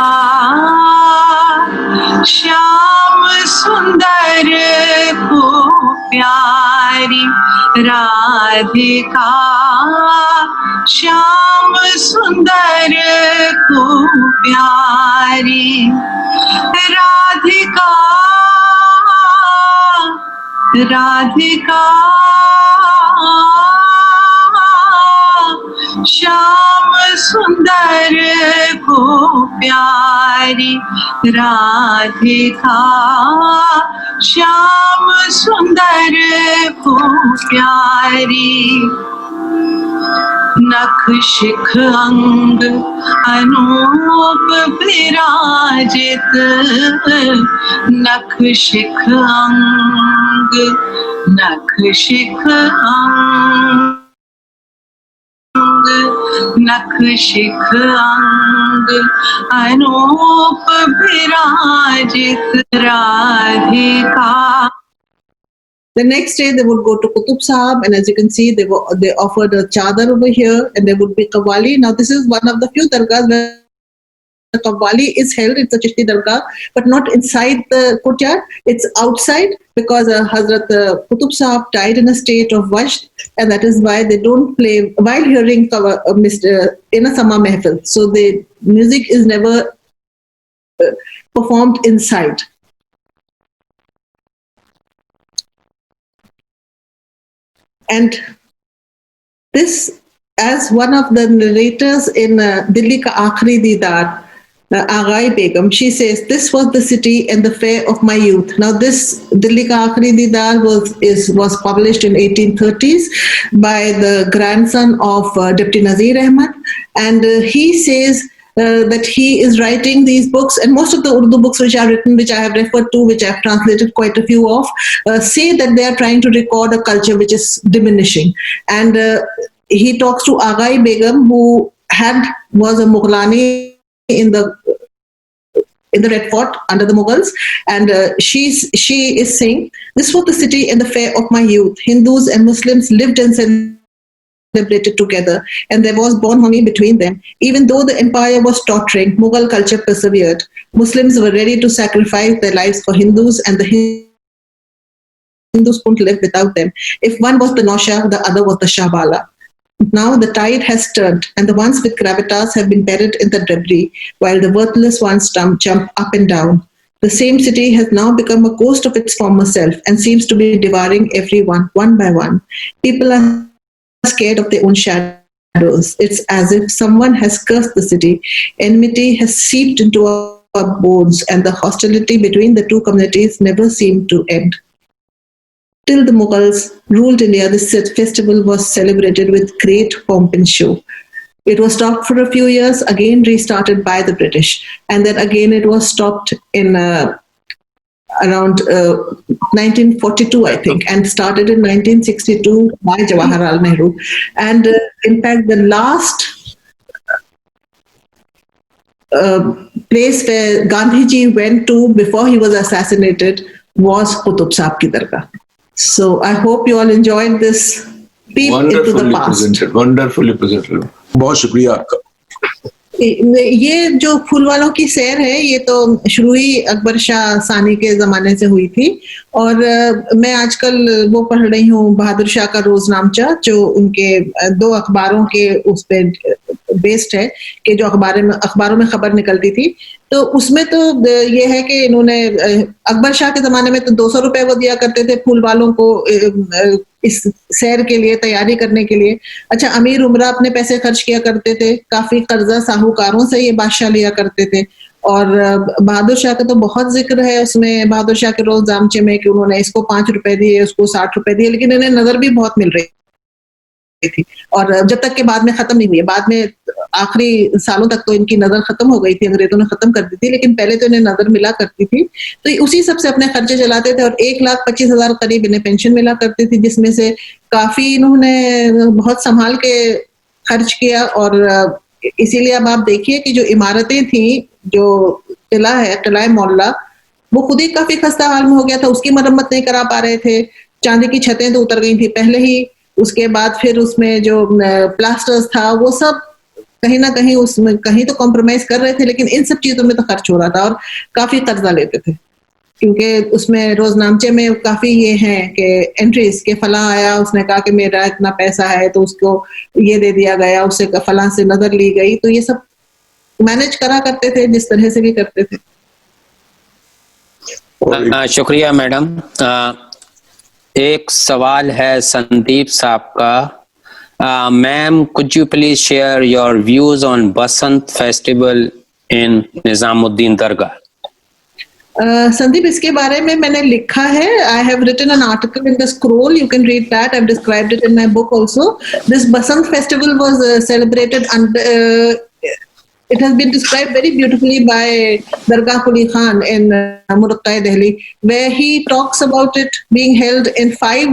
Shyam Sundar ko pyari, Radhika Shyam Sundar ko pyari, Radhika Radhika Shyam Sundar ko pyari, Radhika Shyam Sundar ko pyari, नख शिख अंग अनूप विराजित, नख शिख अंग, नख शिख अंग, नख शिख अंग अनूप विराजित Radhika. The next day, they would go to Qutub Sahab, and as you can see, they offered a chadar over here, and there would be Qawwali. Now, this is one of the few dargahs where the Qawwali is held. It's a Chishti dargah, but not inside the courtyard. It's outside because Hazrat Qutub Sahab died in a state of Washt, and that is why they don't play while hearing in a Sama Mehfil. So the music is never performed inside. And this, as one of the narrators in Dilli Ka Aakhri Deedar, Aghai Begum, she says, this was the city and the fair of my youth. Now this Dilli Ka Aakhri Deedar was published in 1830s by the grandson of Deputy Nazir Ahmad, and he says that he is writing these books, and most of the Urdu books which are written, which I have referred to, which I have translated quite a few of, say that they are trying to record a culture which is diminishing. And he talks to Aghai Begum, who was a Mughlani in the Red Fort under the Mughals, and she is saying, this was the city and the fair of my youth. Hindus and Muslims lived and celebrated together, and there was born harmony between them. Even though the empire was tottering, Mughal culture persevered. Muslims were ready to sacrifice their lives for Hindus, and the Hindus couldn't live without them. If one was the Nausha, the other was the Shahbala. Now the tide has turned, and the ones with gravitas have been buried in the debris, while the worthless ones jump up and down. The same city has now become a ghost of its former self and seems to be devouring everyone, one by one. People are scared of their own shadows. It's as if someone has cursed the city. Enmity has seeped into our bones, and the hostility between the two communities never seemed to end. Till the Mughals ruled India, this festival was celebrated with great pomp and show. It was stopped for a few years, again restarted by the British, and then again it was stopped in around 1942, I think, and started in 1962 by Jawaharlal Nehru. And in fact, the last place where Gandhiji went to before he was assassinated was Qutub Sahab ki dargah. So I hope you all enjoyed this peep into the past. Wonderfully presented. बहुत शुक्रिया आपका. ये जो फूल वालों की सैर है, ये तो शुरू ही अकबर शाह सानी के जमाने से हुई थी, और मैं आजकल वो पढ़ रही हूँ बहादुर शाह का रोजनामचा, जो उनके 2 अखबारों के उस पे बेस्ड है, कि जो अखबारों में खबर निकलती थी. तो उसमें तो ये है कि इन्होंने अकबर शाह के जमाने में तो 200 रुपए वो दिया करते थे फूल वालों को इस सैर के लिए तैयारी करने के लिए. अच्छा, अमीर उमरा अपने पैसे खर्च किया करते थे, काफी कर्जा साहूकारों से ये बादशाह लिया करते थे. और बहादुर शाह का तो बहुत जिक्र है उसमें, बहादुर शाह के रोजनामचे में, कि उन्होंने इसको 5 रुपए दिए, उसको 60 रुपए दिए, लेकिन इन्हें नजर भी बहुत मिल रही थी. और जब तक के बाद में खत्म नहीं हुई, बाद में आखिरी सालों तक तो इनकी नजर खत्म हो गई थी, अंग्रेजों ने खत्म कर दी थी, लेकिन पहले तो इन्हें नजर मिला करती थी. तो उसी सब से अपने खर्चे चलाते थे, और 1,25,000 करीब इन्हें पेंशन मिला करती थी, जिसमें से काफी इन्होंने बहुत संभाल के खर्च किया. और इसीलिए अब आप देखिए कि जो इमारतें थी, जो किला है, किला मोहल्ला, वो खुद ही काफी खस्ता हाल में हो गया था, उसकी मरम्मत नहीं करा पा रहे थे. चांदी की छतें तो उतर गई थी पहले ही, उसके बाद फिर उसमें जो प्लास्टर्स था वो सब कहीं ना कहीं उसमें कहीं तो कॉम्प्रोमाइज कर रहे थे, लेकिन इन सब चीजों में तो खर्च हो रहा था, और काफी कर्जा लेते थे, क्योंकि उसमें रोजनामचे में काफी ये है कि एंट्रीज के फला आया, उसने कहा कि मेरा इतना पैसा है तो उसको ये दे दिया गया, उससे फला से नजर ली गई. तो ये सब मैनेज करा करते थे, जिस तरह से भी करते थे. शुक्रिया मैडम. एक सवाल है संदीप साहब का. Ma'am, could you please share your views on Basant festival in Nizamuddin Dargah? Sandeep, इसके बारे में मैंने लिखा है. I have written an article in the Scroll. You can read that. I've described it in my book also. This Basant festival was celebrated under. It has been described very beautifully by Dargah Quli Khan in Muraqqa, Delhi, where he talks about it being held in 5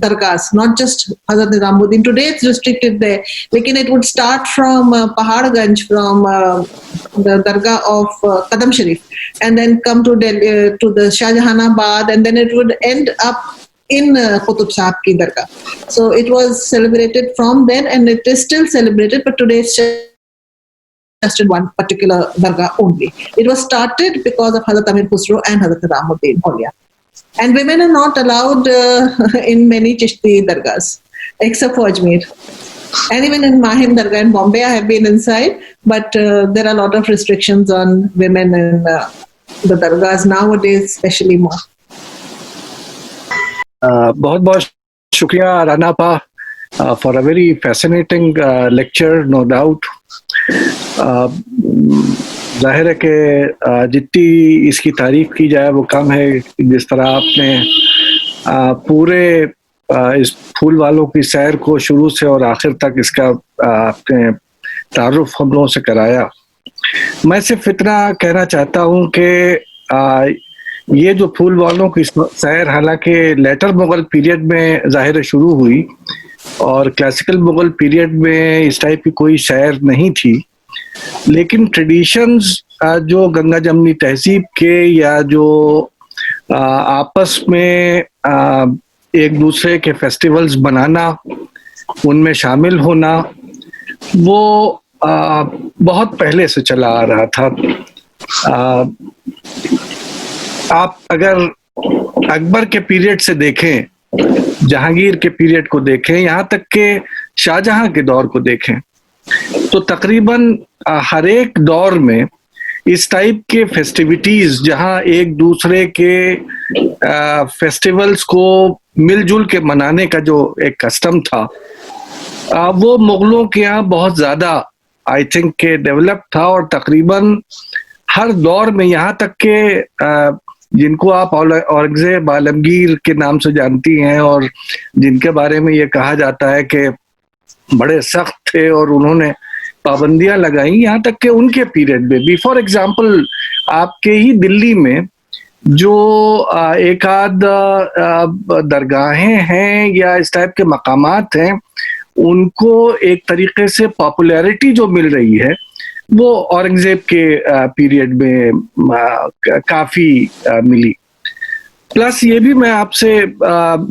dargahs, not just Hazrat Nizamuddin. Today it's restricted there, lekin it would start from Paharganj, from the dargah of Qadam Sharif, and then come to Delhi, to the Shah Jahanabad, and then it would end up in Qutub Sahib ki dargah. So it was celebrated from then, and it is still celebrated, but today it's just in one particular dargah only. It was started because of Hazrat Amir Khusro and Hazrat Nizamuddin Aulia. And women are not allowed in many Chishti dargahs, except for Ajmer. And even in Mahim Dargah in Bombay, I have been inside, but there are a lot of restrictions on women in the dargahs nowadays, especially more. बहुत बहुत शुक्रिया राना पा for a very fascinating lecture, no doubt. जाहिर है कि जितनी इसकी तारीफ की जाए वो कम है. जिस तरह आपने पूरे इस फूल वालों की सैर को शुरू से और आखिर तक इसका आपने तारुफ हम लोगों से कराया. मैं सिर्फ इतना कहना चाहता हूँ कि ये जो फूल वालों की सैर हालांकि लेटर मुगल पीरियड में ज़ाहिर शुरू हुई और क्लासिकल मुगल पीरियड में इस टाइप की कोई सैर नहीं थी, लेकिन ट्रेडिशंस जो गंगा जमनी तहजीब के या जो आपस में एक दूसरे के फेस्टिवल्स बनाना, उनमें शामिल होना, वो बहुत पहले से चला आ रहा था. आप अगर अकबर के पीरियड से देखें, जहांगीर के पीरियड को देखें, यहाँ तक के शाहजहां के दौर को देखें, तो तकरीबन हर एक दौर में इस टाइप के फेस्टिविटीज जहां एक दूसरे के फेस्टिवल्स को मिलजुल के मनाने का जो एक कस्टम था, वो मुगलों के यहाँ बहुत ज़्यादा आई थिंक के डेवलप था. और तकरीबन हर दौर में, यहाँ तक के जिनको आप औरंगजेब आलमगीर के नाम से जानती हैं और जिनके बारे में ये कहा जाता है कि बड़े सख्त थे और उन्होंने पाबंदियां लगाई, यहाँ तक कि उनके पीरियड में भी. फॉर एग्जांपल आपके ही दिल्ली में जो एक आध दरगाहें हैं या इस टाइप के मकामात हैं, उनको एक तरीके से पॉपुलैरिटी जो मिल रही है वो औरंगजेब के पीरियड में काफी मिली. प्लस ये भी मैं आपसे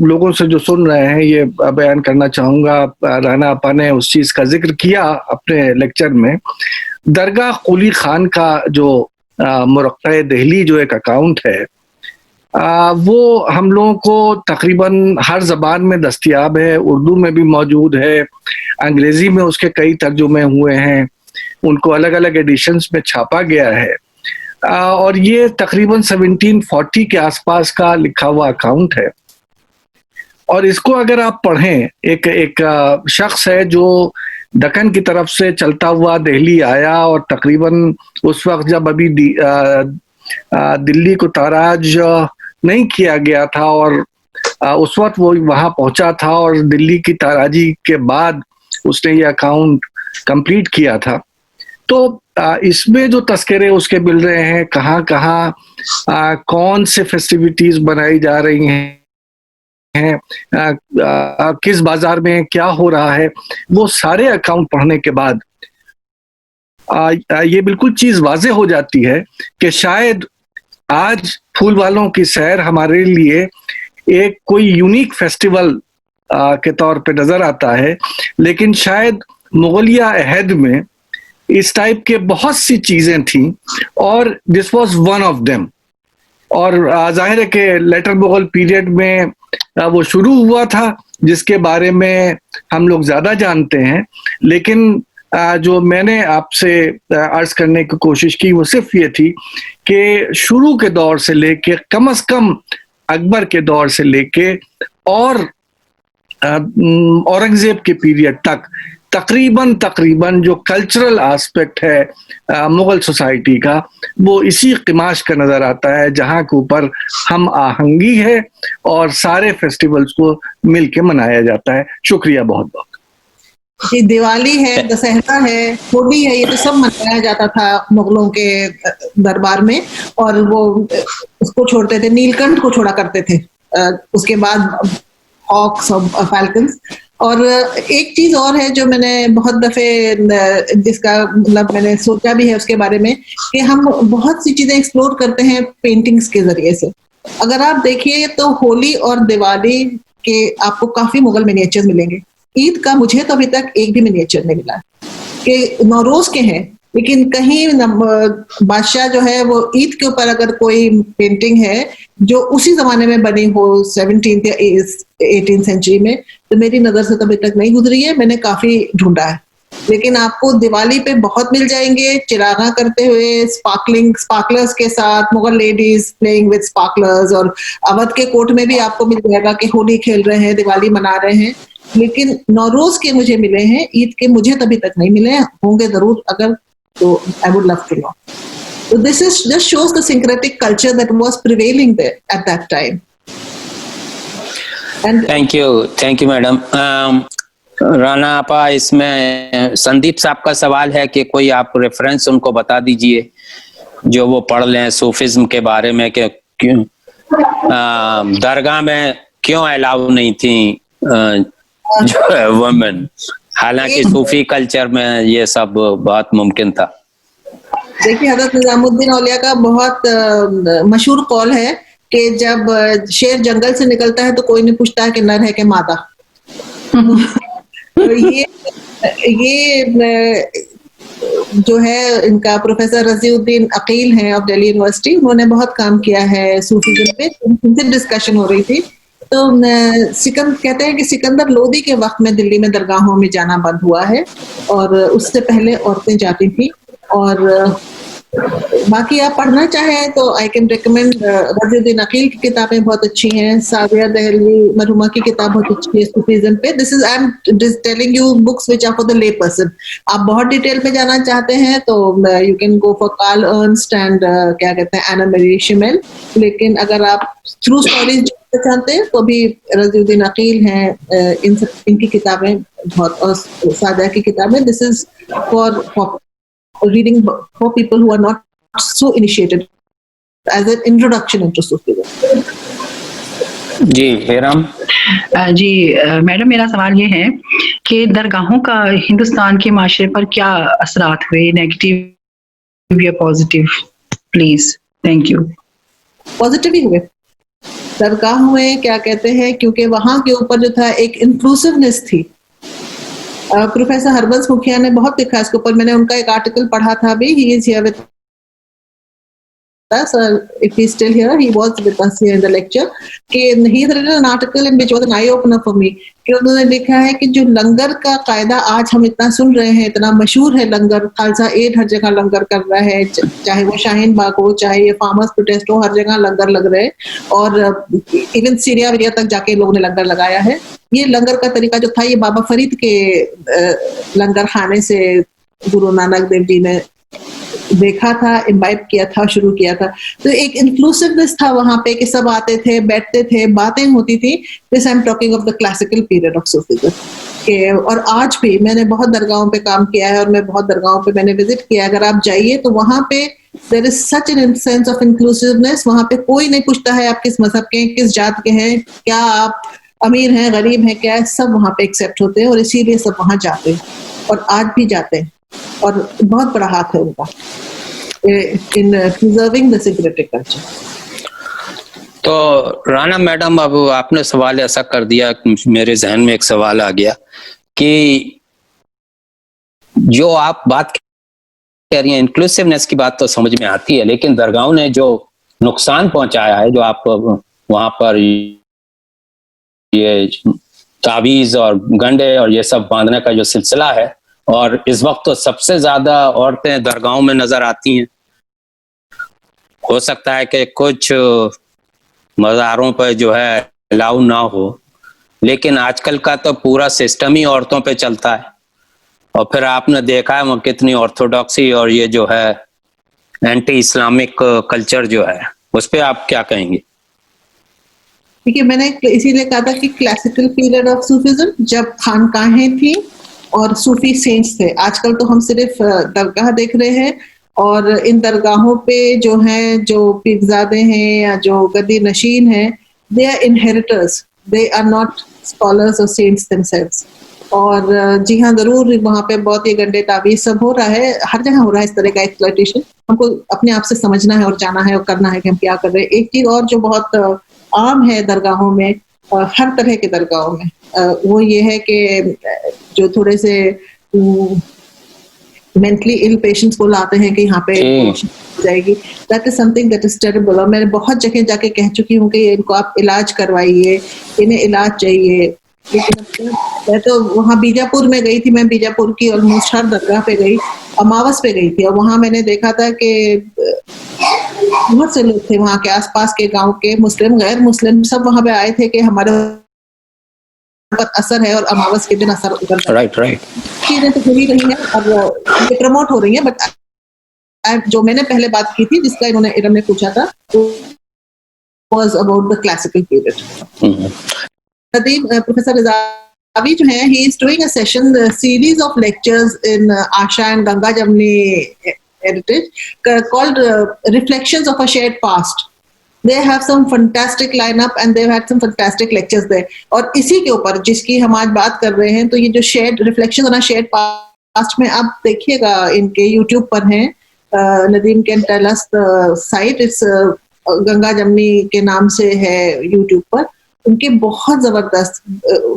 लोगों से जो सुन रहे हैं ये बयान करना चाहूँगा, राना आपा ने उस चीज़ का जिक्र किया अपने लेक्चर में. दरगाह कुली खान का जो मुरक्का दिल्ली जो एक अकाउंट है, वो हम लोगों को तकरीबन हर ज़बान में दस्तयाब है. उर्दू में भी मौजूद है, अंग्रेज़ी में उसके कई तर्जुमे हुए हैं, उनको अलग अलग एडिशंस में छापा गया है. और ये तकरीबन 1740 के आसपास का लिखा हुआ अकाउंट है. और इसको अगर आप पढ़ें, एक शख्स है जो दक्कन की तरफ से चलता हुआ दिल्ली आया और तकरीबन उस वक्त जब अभी दिल्ली को ताराज नहीं किया गया था और उस वक्त वो वहां पहुंचा था और दिल्ली की ताराजी के बाद उसने ये अकाउंट कंप्लीट किया था. तो इसमें जो तस्करे उसके मिल रहे हैं, कहाँ कहाँ कौन से फेस्टिविटीज बनाई जा रही हैं, किस बाजार में क्या हो रहा है, वो सारे अकाउंट पढ़ने के बाद ये बिल्कुल चीज वाजे हो जाती है कि शायद आज फूल वालों की सैर हमारे लिए एक कोई यूनिक फेस्टिवल के तौर पे नजर आता है, लेकिन शायद मुगलिया अहद में इस टाइप के बहुत सी चीजें थीं और this was one of them. और जाहिर है कि लेटर मुगल पीरियड में वो शुरू हुआ था, जिसके बारे में हम लोग ज्यादा जानते हैं. लेकिन जो मैंने आपसे अर्ज करने की कोशिश की वो सिर्फ ये थी कि शुरू के दौर से लेके कम से कम अकबर के दौर से लेके और औरंगजेब के पीरियड तक तकरीबन जो कल्चरल एस्पेक्ट है मुगल सोसाइटी का, वो इसी क़िमाश का नजर आता है, जहाँ के ऊपर हम आहंगी है और सारे फेस्टिवल्स को मिलके मनाया जाता है। शुक्रिया बहुत बहुत। ये दिवाली है, दशहरा है, होली है, ये तो सब मनाया जाता था मुगलों के दरबार में, और वो उसको छोड़ते थे, नीलकंठ को छोड़ा करते थे, उसके बाद हॉक्स और फैल्कन्स। और एक चीज और है जो मैंने बहुत दफे जिसका मतलब मैंने सोचा भी है उसके बारे में, कि हम बहुत सी चीजें एक्सप्लोर करते हैं पेंटिंग्स के जरिए से। अगर आप देखिए तो होली और दिवाली के आपको काफी मुगल मिनिएचर मिलेंगे। ईद का मुझे तो अभी तक एक भी मिनिएचर नहीं मिला, कि नौरोज के हैं, लेकिन कहीं बादशाह जो है वो ईद के ऊपर अगर कोई पेंटिंग है जो उसी जमाने में बनी हो 17th या 18th सेंचुरी में, तो मेरी नजर से तो अभी तक नहीं गुजरी है, मैंने काफी ढूंढा है। लेकिन आपको दिवाली पे बहुत मिल जाएंगे, चिरागा करते हुए स्पार्कलर्स के साथ, Mughal ladies playing with sparklers, और अवध के कोर्ट में भी आपको मिल जाएगा कि होली खेल रहे हैं, दिवाली मना रहे हैं। लेकिन नौरोज के मुझे मिले हैं, ईद के मुझे तभी तक नहीं मिले, होंगे जरूर अगर, तो I would love to know. So this is just shows the syncretic culture that was prevailing there at that time. And thank you madam. Rana आपा, इसमें संदीप साहब का सवाल है कि कोई आप रेफरेंस उनको बता दीजिए जो वो पढ़ लें सूफिज्म के बारे में, कि क्यों दरगाह में क्यों अलाउ नहीं थी जो है वुमेन, हालांकि सूफी कल्चर में ये सब बहुत मुमकिन था। देखिए, हजरत निजामुद्दीन औलिया का बहुत मशहूर कौल है कि जब शेर जंगल से निकलता है तो कोई नहीं पूछता है कि नर है कि मादा। तो ये जो है इनका प्रोफेसर रजीउद्दीन अकील हैं ऑफ दिल्ली यूनिवर्सिटी, उन्होंने बहुत काम किया है सूफीज्म पे, उनसे डिस्कशन हो रही थी। तो कहते हैं कि सिकंदर लोदी के वक्त में दिल्ली में दरगाहों में जाना बंद हुआ है, और उससे पहले औरतें जाती थी। और बाकी आप पढ़ना चाहें तो I can recommend Raziuddin Aqeel की किताबें बहुत अच्छी हैं, साविया दहलवी मरहुमा की किताब बहुत अच्छी है सूफीज्म पे। This is I am telling you books which are for the lay person. आप बहुत डिटेल में जाना चाहते हैं तो you can go for Carl Ernst and क्या कहते हैं एना मैरी शिमेल। लेकिन अगर आप थ्रू स्टोरीज जानते हैं तो भी रजीउद्दीन अकील हैं, इनकी किताबें बहुत, और सादिया की किताबें। This is for reading for people who are not so initiated as an introduction into Sufism. जी हेराम। जी मैडम, मेरा सवाल ये है कि दरगाहों का हिंदुस्तान के माशरे पर क्या असरात हुए, नेगेटिव या positive? Please, thank you. Positive ही हुए, दरगाह हुए, क्या कहते हैं, क्योंकि वहां के ऊपर जो था एक इंक्लूसिवनेस थी। प्रोफेसर हरबंस मुखिया ने बहुत लिखा इसके ऊपर, मैंने उनका एक आर्टिकल पढ़ा था अभी। He is here with us, if he's still here, he was with us here in the lecture, कि he wrote an article in which was an eye opener for me, कि उन्होंने लिखा है कि जो लंगर का कायदा आज हम इतना सुन रहे हैं, इतना मशहूर है लंगर, खालसा एड हर जगह लंगर कर रहा है, चाहे वो शाहीन बाग हो, चाहे ये फार्मर्स प्रोटेस्ट हो, हर जगह लंगर लग रहे हैं, और इवन सीरिया वीरिया तक जाके लोगों ने लंगर लगाया है। ये लंगर का तरीका जो था, ये बाबा फरीद के लंगर खाने से गुरु नानक देव जी ने देखा था, इम्बाइब किया था, शुरू किया था। तो एक इंक्लूसिवनेस था वहां पे कि सब आते थे, बैठते थे, बातें होती थी। This I am talking of the classical period of Sufism. और आज भी मैंने बहुत दरगाहों पे काम किया है, और मैं बहुत दरगाहों पे मैंने विजिट किया। अगर आप जाइए तो वहां पे there is such an sense of inclusiveness. वहां पे कोई नहीं पूछता है आप किस मजहब के, किस जात के हैं, क्या आप अमीर हैं, गरीब हैं, क्या है, सब वहां पे एक्सेप्ट होते हैं, और इसीलिए सब वहां जाते हैं, और आज भी जाते हैं, और बहुत बड़ा हाथ है उनका इन प्रिजर्विंग द सिक्रेटिक कल्चर। तो राना मैडम, अब आपने सवाल ऐसा कर दिया, मेरे जहन में एक सवाल आ गया कि जो आप बात कह रही हैं, इंक्लूसिवनेस की बात तो समझ में आती है, लेकिन दरगाहों ने जो नुकसान पहुंचाया है, जो आप वहां पर ये तावीज और गंडे और ये सब बांधने का जो सिलसिला है, और इस वक्त तो सबसे ज्यादा औरतें दरगाहों में नजर आती हैं। हो सकता है कि कुछ मज़ारों पर जो है अलाउ ना हो, लेकिन आजकल का तो पूरा सिस्टम ही औरतों पे चलता है। और फिर आपने देखा है वो कितनी ऑर्थोडॉक्सी और ये जो है एंटी इस्लामिक कल्चर जो है, उस पे आप क्या कहेंगे? देखिए, मैंने इसीलिए कहा था कि क्लासिकल पीरियड ऑफ सूफिज्म, जब खानकाहें थी और सूफी सेंट्स थे। आजकल तो हम सिर्फ दरगाह देख रहे हैं, और इन दरगाहों पे जो हैं, जो पीरजादे हैं या जो गद्दी नशीन हैं, they are inheritors, they are not scholars और सेंट्स देमसेल्व्स। और जी हाँ, जरूर वहाँ पे बहुत ये गंडे ताबीज सब हो रहा है, हर जगह हो रहा है इस तरह का एक्सप्लॉयटेशन। हमको अपने आप से समझना है और जाना है और करना है कि हम क्या कर रहे हैं। एक चीज और जो बहुत आम है दरगाहों में, हर तरह के दरगाहों में, वो ये है कि जो थोड़े से मेंटली इल पेशेंट्स को लाते हैं कि यहाँ पे हो जाएगी। That is something that is terrible. और मैंने बहुत जगह जाके कह चुकी हूँ कि इनको आप इलाज करवाइए, इन्हें इलाज चाहिए। लेकिन मैं तो वहाँ बीजापुर में गई थी, मैं बीजापुर की ऑलमोस्ट हर दरगाह पे गई, अमावस पे गई थी, और वहाँ मैंने देखा था कि बहुत से लोग थे वहाँ के आसपास के गांव के, मुस्लिम गैर मुस्लिम, सब वहाँ पे आए थे कि हमारे पर असर है और अमावस के दिन असर उतर। राइट चीजें तो हो ही रही हैं और ये प्रमोट हो रही हैं। बट जो मैंने पहले बात की थी, जिसका इन्होंने इरम ने पूछा था, was about the classical period. Nadeem, professor Rizvi जो है, he is doing a session, a series of lectures in Asha and Ganga Jamni heritage called Reflections of a Shared Past. They have some fantastic lineup and they've had some fantastic lectures there. और इसी के ऊपर जिसकी हम आज बात कर रहे हैं, तो ये जो shared reflections on a shared past में आप देखिएगा, इनके YouTube पर हैं। Nadeem can tell us the site, it's Ganga जमनी के नाम से है YouTube पर। उनके बहुत जबरदस्त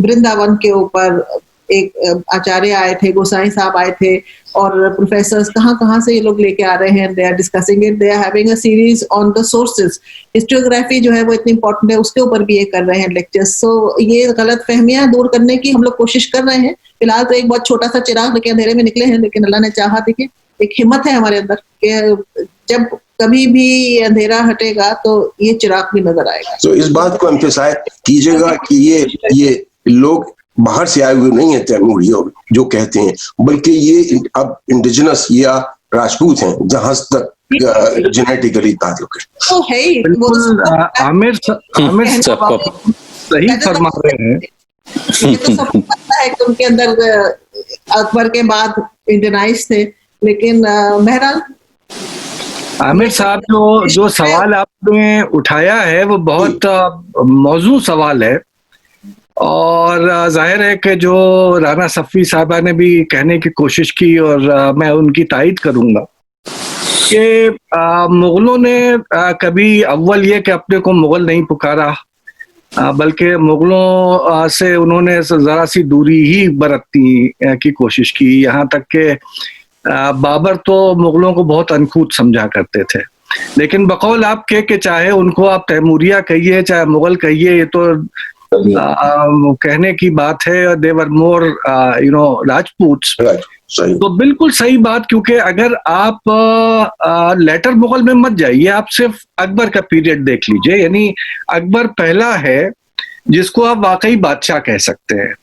वृंदावन के ऊपर एक आचार्य आए थे, गोसाई साहब आए थे, और प्रोफेसर्स कहाँ से ये लोग लेके आ रहे हैं। They are discussing it, they are having a series on the sources. Historiography जो है वो इतनी इंपॉर्टेंट है, उसके ऊपर भी ये कर रहे हैं लेक्चर्स। सो ये गलत फहमियां दूर करने की हम लोग कोशिश कर रहे हैं। फिलहाल तो एक बहुत छोटा सा चिराग लेके अंधेरे में निकले हैं, लेकिन अल्लाह ने चाहा, देखिए एक हिम्मत है हमारे अंदर कि जब कभी भी अंधेरा हटेगा तो ये चिराग भी नजर आएगा। तो इस बात को एम्फसाइज कीजिएगा कि ये लोग बाहर से आए हुए नहीं है तैमूरियों जो कहते हैं, बल्कि ये अब इंडिजिनस या राजपूत हैं, जहां तक जेनेटिकली ताल्लुक है। तो है ही आमिर साहब सही फरमा रहे हैं। ये तो सब पता है कि उनके अंदर अकबर के बाद इंडियनाइज थे, लेकिन बहरहाल आमिर साहब जो सवाल आपने उठाया है वो बहुत मौजू सवाल है, और जाहिर है कि जो राना सफ़ी साहबा ने भी कहने की कोशिश की, और मैं उनकी तायद करूंगा कि मुगलों ने कभी अव्वल ये कि अपने को मुगल नहीं पुकारा, बल्कि मुगलों से उन्होंने जरा सी दूरी ही बरतने की कोशिश की। यहाँ तक कि बाबर तो मुगलों को बहुत अनखूत समझा करते थे, लेकिन बकौल आपके कि चाहे उनको आप तैमूरिया कहिए चाहे मुगल कहिए, ये तो कहने की बात है। देवर मोर राजपूत्स। तो बिल्कुल सही बात, क्योंकि अगर आप लेटर मुगल में मत जाइए, आप सिर्फ अकबर का पीरियड देख लीजिए, यानी अकबर पहला है जिसको आप वाकई बादशाह कह सकते हैं।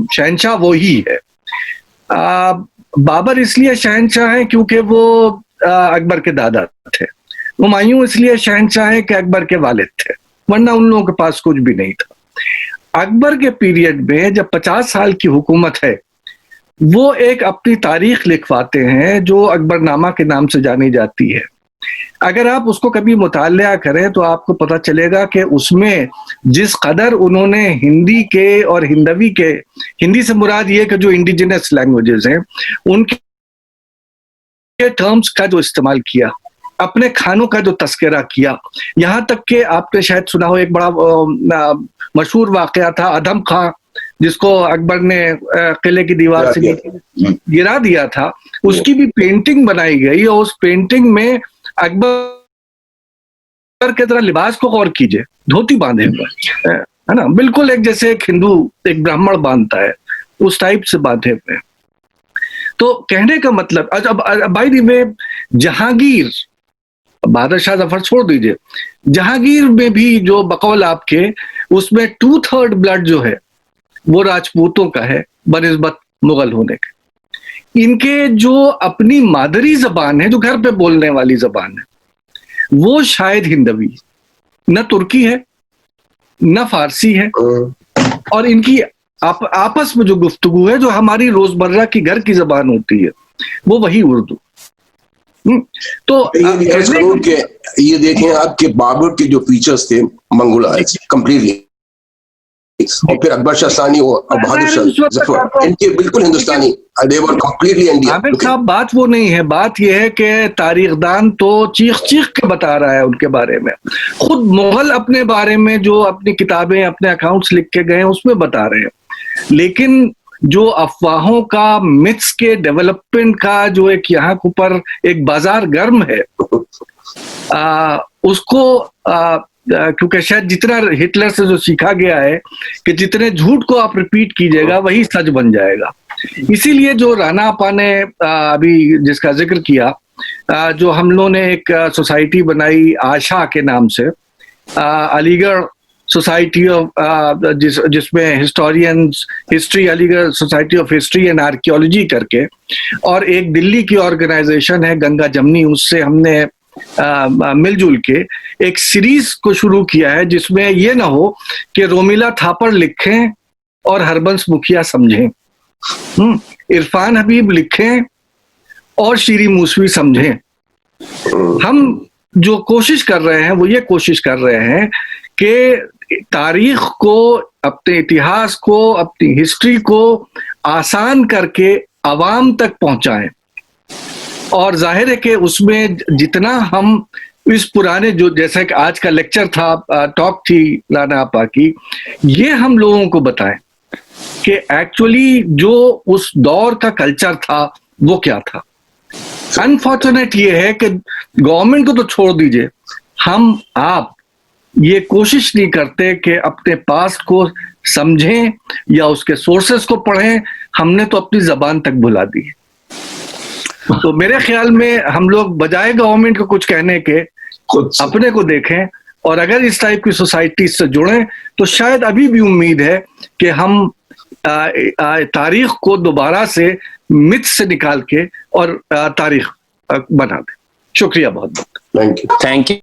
शहनशाह वो ही है। बाबर इसलिए शहनशाह है क्योंकि वो अकबर के दादा थे। हुमायूं इसलिए शहनशाह है कि अकबर के वालिद थे, वरना उन लोगों के पास कुछ भी नहीं था। अकबर के पीरियड में जब 50 साल की हुकूमत है, वो एक अपनी तारीख लिखवाते हैं जो अकबरनामा के नाम से जानी जाती है। अगर आप उसको कभी मुतालिया करें तो आपको पता चलेगा कि उसमें जिस कदर उन्होंने हिंदी के और हिंदवी के, हिंदी से मुराद ये कि जो इंडिजिनस लैंग्वेजेस हैं उनके टर्म्स का जो इस्तेमाल किया, अपने खानों का जो तस्करा किया, यहाँ तक कि आपने शायद सुना हो एक बड़ा मशहूर वाकया था अदम खां, जिसको अकबर ने किले की दीवार से गिरा दिया था। उसकी भी पेंटिंग बनाई गई, और उस पेंटिंग में अकबर के तरह लिबास को गौर कीजिए, धोती बांधे हुए, है ना, बिल्कुल एक जैसे एक हिंदू एक ब्राह्मण बांधता है, उस टाइप से बांधे हुए। तो कहने का मतलब, बाय द वे, जहांगीर, बादशाह जफर छोड़ दीजिए, जहांगीर में भी जो बकौल आपके, उसमें 2/3 ब्लड जो है वो राजपूतों का है बनिस्बत मुगल होने के। इनके जो अपनी मादरी जबान है, जो घर पे बोलने वाली जबान है, वो शायद हिंदवी, न तुर्की है न फारसी है, और इनकी आपस में जो गुफ्तगू है, जो हमारी रोजमर्रा की घर की जबान होती है, वो वही उर्दू। तो ये देखें आपके बाबर के जो फीचर्स थे मंगोलाइज कंप्लीटली, और फिर अकबर शाह सानी और बहादुर शाह जफर, इनके बिल्कुल हिंदुस्तानी, they were completely Indian। Aamir साहब, बात वो नहीं है, बात ये है कि तारीखदान तो चीख चीख के बता रहा है उनके बारे में। खुद मुगल अपने बारे में जो अपनी किताबें, अपने अकाउंट्स लिख के गए उसमें बता रहे हैं, लेकिन जो अफवाहों का, मिथ्स के डेवलपमेंट का जो एक यहाँ के ऊपर एक बाजार गर्म है, उसको क्योंकि शायद जितना हिटलर से जो सीखा गया है कि जितने झूठ को आप रिपीट कीजिएगा वही सच बन जाएगा। इसीलिए जो राना आपा ने अभी जिसका जिक्र किया, जो हम लोगों ने एक सोसाइटी बनाई आशा के नाम से, अलीगढ़ सोसाइटी ऑफ, जिसमें historians, history, Aligarh society of history and archaeology करके, और एक दिल्ली की ऑर्गेनाइजेशन है गंगा जमनी, उससे हमने मिलजुल के एक सीरीज को शुरू किया है, जिसमें ये ना हो कि रोमिला थापर लिखें और हरबंस मुखिया समझें, इरफान हबीब लिखें और शीरी मूसवी समझें। हम जो कोशिश कर रहे हैं वो ये कोशिश कर रहे हैं कि तारीख को, अपने इतिहास को, अपनी हिस्ट्री को आसान करके अवाम तक पहुंचाएं, और जाहिर है कि उसमें जितना हम इस पुराने, जो जैसा कि आज का लेक्चर था, टॉक थी राना आपा की, ये हम लोगों को बताएं कि एक्चुअली जो उस दौर का कल्चर था वो क्या था। अनफॉर्चुनेट ये है कि गवर्नमेंट को तो छोड़ दीजिए, हम आप ये कोशिश नहीं करते कि अपने पास्ट को समझें या उसके सोर्सेस को पढ़ें, हमने तो अपनी जबान तक भुला दी है। तो मेरे ख्याल में हम लोग बजाय गवर्नमेंट को कुछ कहने के अपने को देखें, और अगर इस टाइप की सोसाइटी से जुड़ें तो शायद अभी भी उम्मीद है कि हम तारीख को दोबारा से मिथ से निकाल के और तारीख बना दें। शुक्रिया बहुत बहुत। Thank you.